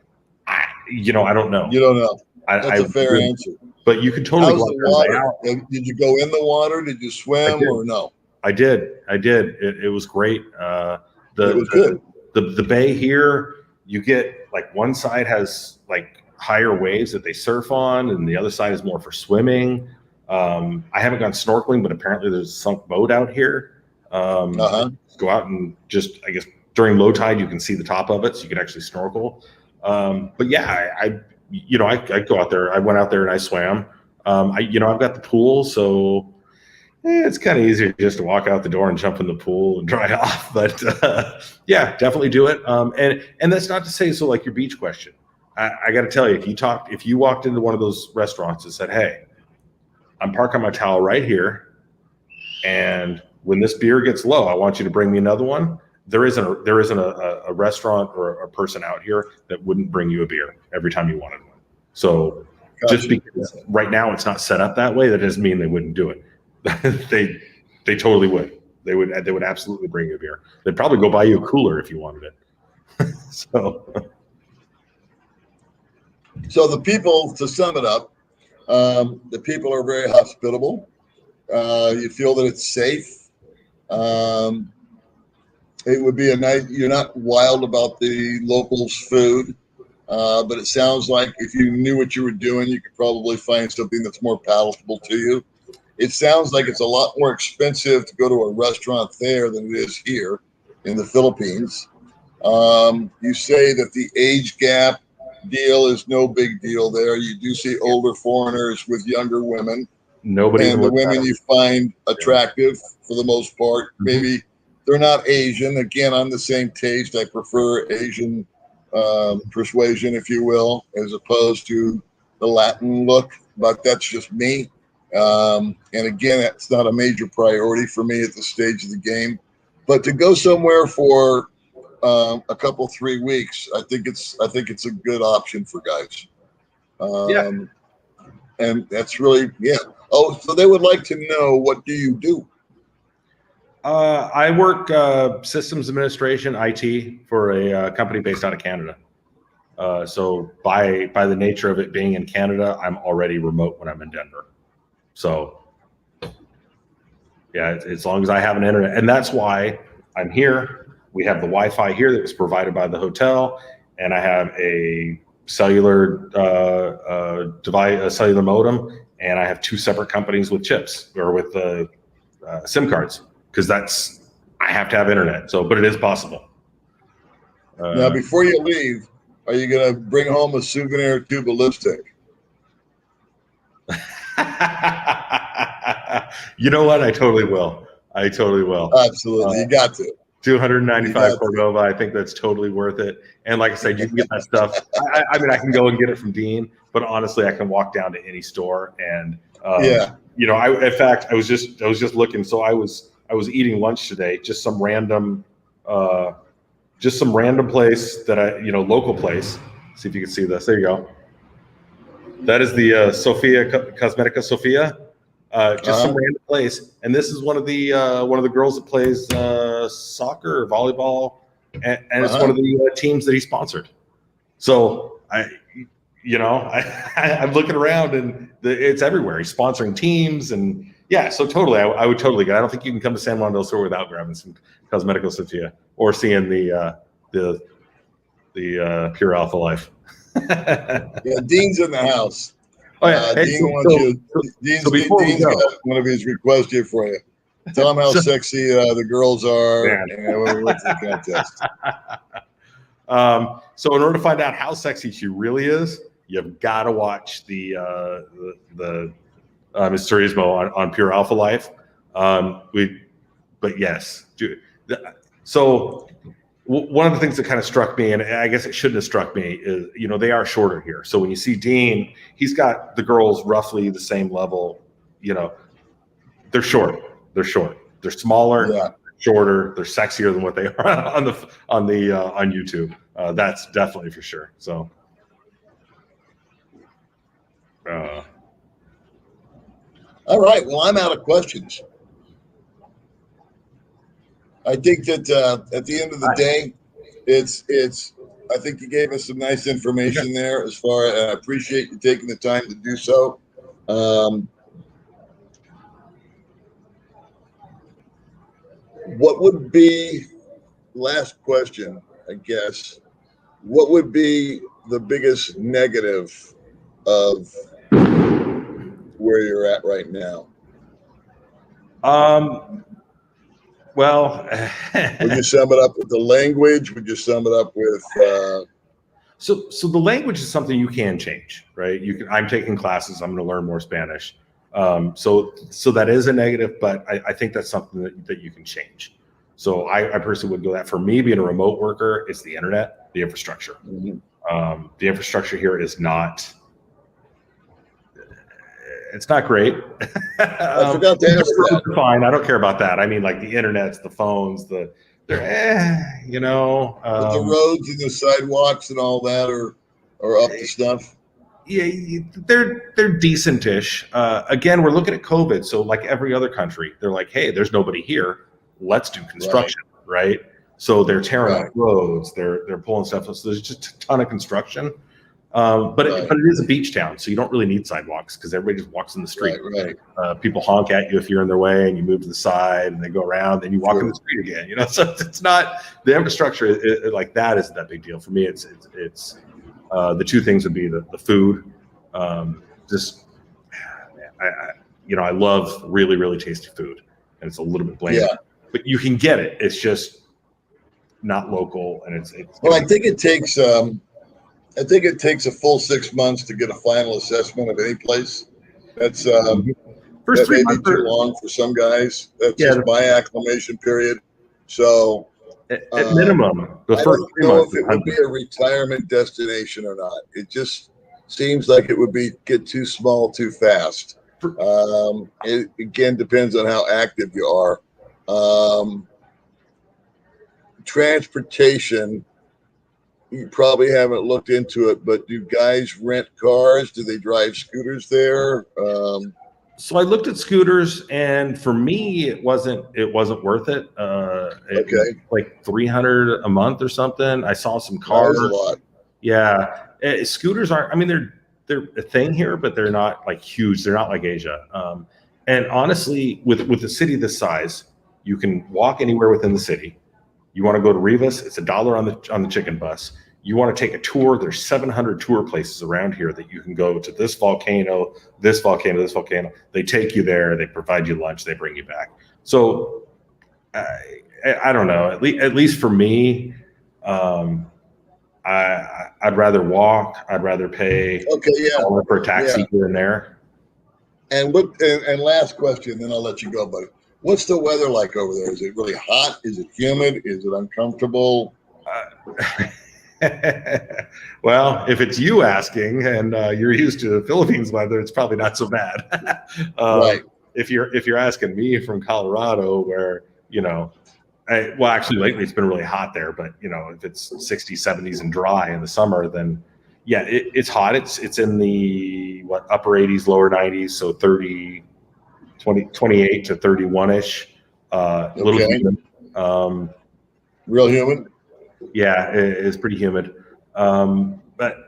I don't know. You don't know. That's a fair answer. But you could totally go out there. Did you go in the water? Did you swim or no? I did. It was great. It was good. The bay here, you get like one side has like higher waves that they surf on, and the other side is more for swimming. I haven't gone snorkeling, but apparently there's a sunk boat out here. Go out and just, I guess, during low tide, you can see the top of it, so you can actually snorkel. But yeah, I go out there. I went out there and I swam. I've got the pool, so it's kind of easier just to walk out the door and jump in the pool and dry off. But yeah, definitely do it. And that's not to say, so like your beach question, I got to tell you, if you walked into one of those restaurants and said, "Hey, I'm parking my towel right here, and when this beer gets low, I want you to bring me another one." There isn't a restaurant or a person out here that wouldn't bring you a beer every time you wanted one. So just because right now it's not set up that way, that doesn't mean they wouldn't do it. they totally would. They would absolutely bring you a beer. They'd probably go buy you a cooler if you wanted it. So the people, to sum it up, the people are very hospitable. You feel that it's safe. It would be a nice, you're not wild about the locals' food, but it sounds like if you knew what you were doing, you could probably find something that's more palatable to you. It sounds like it's a lot more expensive to go to a restaurant there than it is here in the Philippines. You say that the age gap deal is no big deal there. You do see older foreigners with younger women. Nobody, and the women you find attractive for the most part. Maybe they're not Asian. Again, I'm the same taste. I prefer Asian persuasion, if you will, as opposed to the Latin look. But that's just me. And again, that's not a major priority for me at this stage of the game. But to go somewhere for a couple, 3 weeks, I think it's a good option for guys. And that's really, yeah. Oh, so they would like to know, what do you do? I work systems administration, IT, for a company based out of Canada. So by the nature of it being in Canada, I'm already remote when I'm in Denver. So yeah, as long as I have an internet, and that's why I'm here. We have the Wi-Fi here that was provided by the hotel, and I have a cellular device, a cellular modem, and I have 2 separate companies with chips or with SIM cards, because I have to have internet. So, but it is possible. Now, before you leave, are you going to bring home a souvenir tube of lipstick? You know what? I totally will. Absolutely. You got to. 295 Cordova. I think that's totally worth it. And like I said, you can get that stuff. I mean, I can go and get it from Dean, but honestly, I can walk down to any store and in fact, I was just looking. So I was eating lunch today, just some random place that local place. See if you can see this. There you go. That is the Sophia Cosmetica Sophia. Just some random place, and this is one of the girls that plays soccer or volleyball, and it's one of the teams that he sponsored. So I'm looking around, and it's everywhere. He's sponsoring teams, and yeah, so totally, I would totally get. I don't think you can come to San Juan del Sur without grabbing some Cosmetico Sophia or seeing the Pure Alpha Life. Yeah, Dean's in the house. Oh, yeah. Dean Dean's got one of his requests here for you. Tell him how sexy the girls are, and what's the contest. So in order to find out how sexy she really is, you've got to watch the Mysterismo on Pure Alpha Life. But yes, so one of the things that kind of struck me, and I guess it shouldn't have struck me, is they are shorter here. So when you see Dean, he's got the girls roughly the same level. They're short. They're smaller, shorter. They're sexier than what they are on YouTube. That's definitely for sure. So. All right. Well, I'm out of questions. I think that at the end of the day, I think you gave us some nice information there. As far as I appreciate you taking the time to do so. What would be, last question, I guess, what would be the biggest negative of where you're at right now? Well, Would you sum it up with the language? Would you sum it up with? So the language is something you can change, right? I'm taking classes. I'm going to learn more Spanish. So that is a negative, but I think that's something that you can change. So I personally would go that. For me, being a remote worker, it's the internet, the infrastructure. Mm-hmm. The infrastructure here is not. It's not great. I forgot to ask that. Fine, I don't care about that. I mean, like the internets, the phones, they're you know. But the roads and the sidewalks and all that are up to snuff. Yeah, they're decent-ish. Again, we're looking at COVID, so like every other country, they're like, hey, there's nobody here. Let's do construction, right? So they're tearing up roads, they're pulling stuff. So there's just a ton of construction. But it is a beach town, so you don't really need sidewalks because everybody just walks in the street. Right. People honk at you if you're in their way, and you move to the side, and they go around, and you walk in the street again. You know, so it's not the infrastructure like that isn't that big deal for me. It's the two things would be the food. I love really really tasty food, and it's a little bit bland, but you can get it. It's just not local, and it's. Well, I think it takes. I think it takes a full 6 months to get a final assessment of any place. That's first 3 may months be too long for some guys. That's just my acclimation period. So at minimum, the I first don't 3 know months. if it would be a retirement destination or not. It just seems like it would get too small too fast. It again depends on how active you are. Transportation. You probably haven't looked into it, but do guys rent cars? Do they drive scooters there? So I looked at scooters, and for me, it wasn't worth it. It was like $300 a month or something. I saw some cars. That is a lot. Yeah, scooters aren't. I mean, they're a thing here, but they're not like huge. They're not like Asia. And honestly, with a city this size, you can walk anywhere within the city. You want to go to Rivas? It's $1 on the chicken bus. You want to take a tour? There's 700 tour places around here that you can go to. This volcano, this volcano, this volcano. They take you there. They provide you lunch. They bring you back. So I don't know. At least for me, I'd rather walk. I'd rather pay for a taxi here and there. And last question, then I'll let you go, buddy. What's the weather like over there? Is it really hot? Is it humid? Is it uncomfortable? Well, if it's you asking, and you're used to the Philippines weather, it's probably not so bad. Right. If you're asking me from Colorado, where actually lately it's been really hot there, but if it's 60s, 70s and dry in the summer, then yeah, it's hot. It's in the upper 80s, lower 90s, so 28 to 31-ish. Little humid. Real humid? Yeah, it is pretty humid. But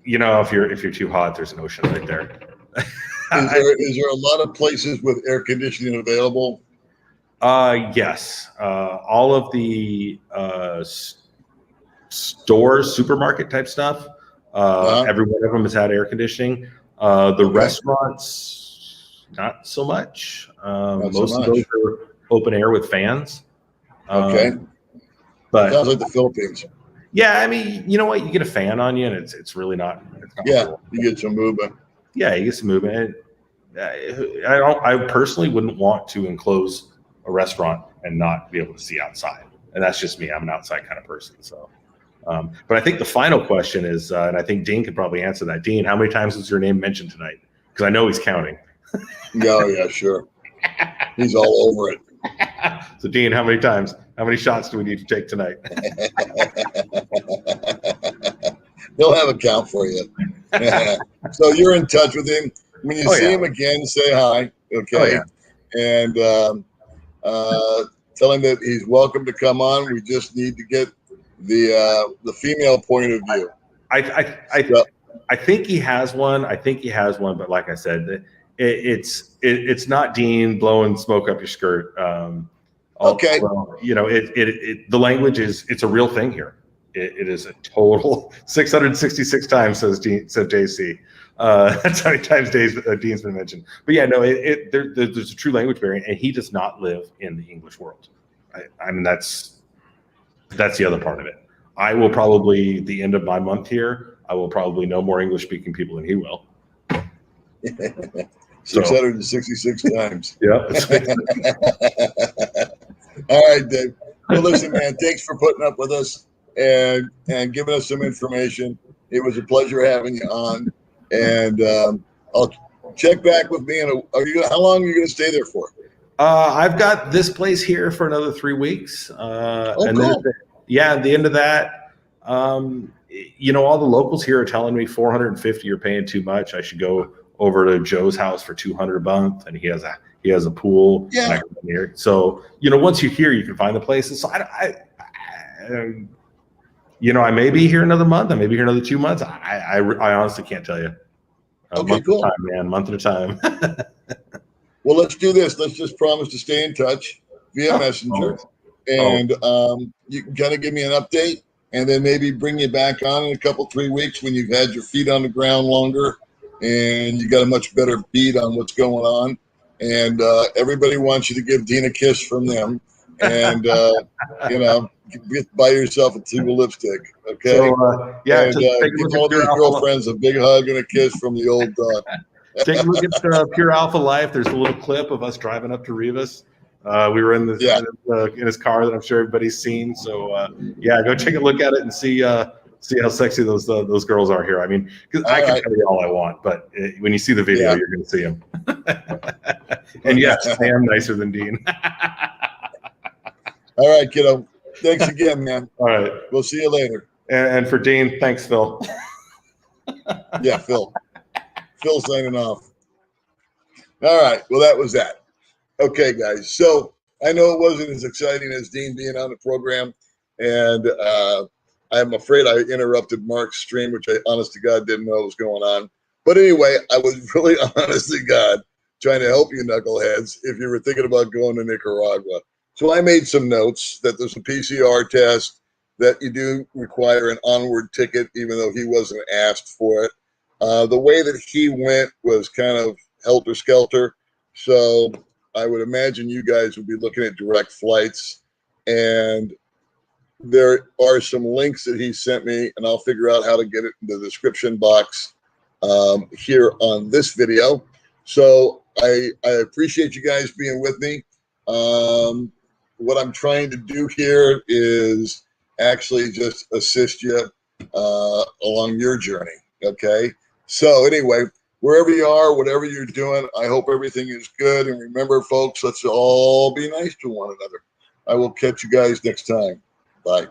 if you're too hot, there's an ocean right there. Is there a lot of places with air conditioning available? Yes. All of the stores, supermarket type stuff, every one of them has had air conditioning. The restaurants, not so much. Most of those are open air with fans. But sounds like the Philippines. Yeah, I mean, you know what? You get a fan on you, and it's really not. Cool. You get some movement. Yeah, you get some movement. I personally wouldn't want to enclose a restaurant and not be able to see outside, and that's just me. I'm an outside kind of person. So, but I think the final question is, and I think Dean could probably answer that. Dean, how many times was your name mentioned tonight? Because I know he's counting. Yeah, sure. He's all over it. So, Dean, how many times? How many shots do we need to take tonight? He'll have a count for you. So you're in touch with him. When you see him again, say hi, okay? And tell him that he's welcome to come on. We just need to get the female point of view. I think he has one. But like I said, it's not Dean blowing smoke up your skirt. The language it's a real thing here. It is a total 666 times, said JC. That's how many times Dean's been mentioned. But yeah, no, there's a true language barrier, and he does not live in the English world. I mean, that's the other part of it. I will probably, the end of my month here, I will probably know more English speaking people than he will. 666 times. Yeah. All right, Dave. Well, listen, man, thanks for putting up with us and giving us some information. It was a pleasure having you on. And I'll check back with me. How long are you going to stay there for? I've got this place here for another 3 weeks. And cool. Then, at the end of that, all the locals here are telling me $450, you're paying too much. I should go over to Joe's house for $200 a month, and he has a pool. Yeah. And I can come here. So once you're here, you can find the places. So I may be here another month. I may be here another 2 months. I honestly can't tell you. Okay, cool. At a time, man. Month at a time. Well, let's do this. Let's just promise to stay in touch via Messenger, and you can kind of give me an update, and then maybe bring you back on in a couple, 3 weeks when you've had your feet on the ground longer, and you got a much better beat on what's going on. And everybody wants you to give Dean a kiss from them, and buy yourself a tube of lipstick, okay? So, and give all these girlfriends a big hug and a kiss from the old dog. Take a look at Pure Alpha Life. There's a little clip of us driving up to Rivas. We were in his car that I'm sure everybody's seen. So go take a look at it and see how sexy those girls are here. I mean, because I can tell you all I want, but when you see the video, you're going to see them. And yes, I am nicer than Dean. All right, kiddo. Thanks again, man. All right. We'll see you later. And for Dean, thanks, Phil. Yeah, Phil. Phil signing off. All right. Well, that was that. Okay, guys. So I know it wasn't as exciting as Dean being on the program, and I'm afraid I interrupted Mark's stream, which I honest to God didn't know was going on. But anyway, I was really honest to God trying to help you knuckleheads if you were thinking about going to Nicaragua. So I made some notes that there's a PCR test, that you do require an Onward ticket, even though he wasn't asked for it. The way that he went was kind of helter-skelter. So I would imagine you guys would be looking at direct flights. And there are some links that he sent me, and I'll figure out how to get it in the description box here on this video. So I appreciate you guys being with me. What I'm trying to do here is actually just assist you along your journey, okay? So anyway, wherever you are, whatever you're doing, I hope everything is good. And remember, folks, let's all be nice to one another. I will catch you guys next time. Bye.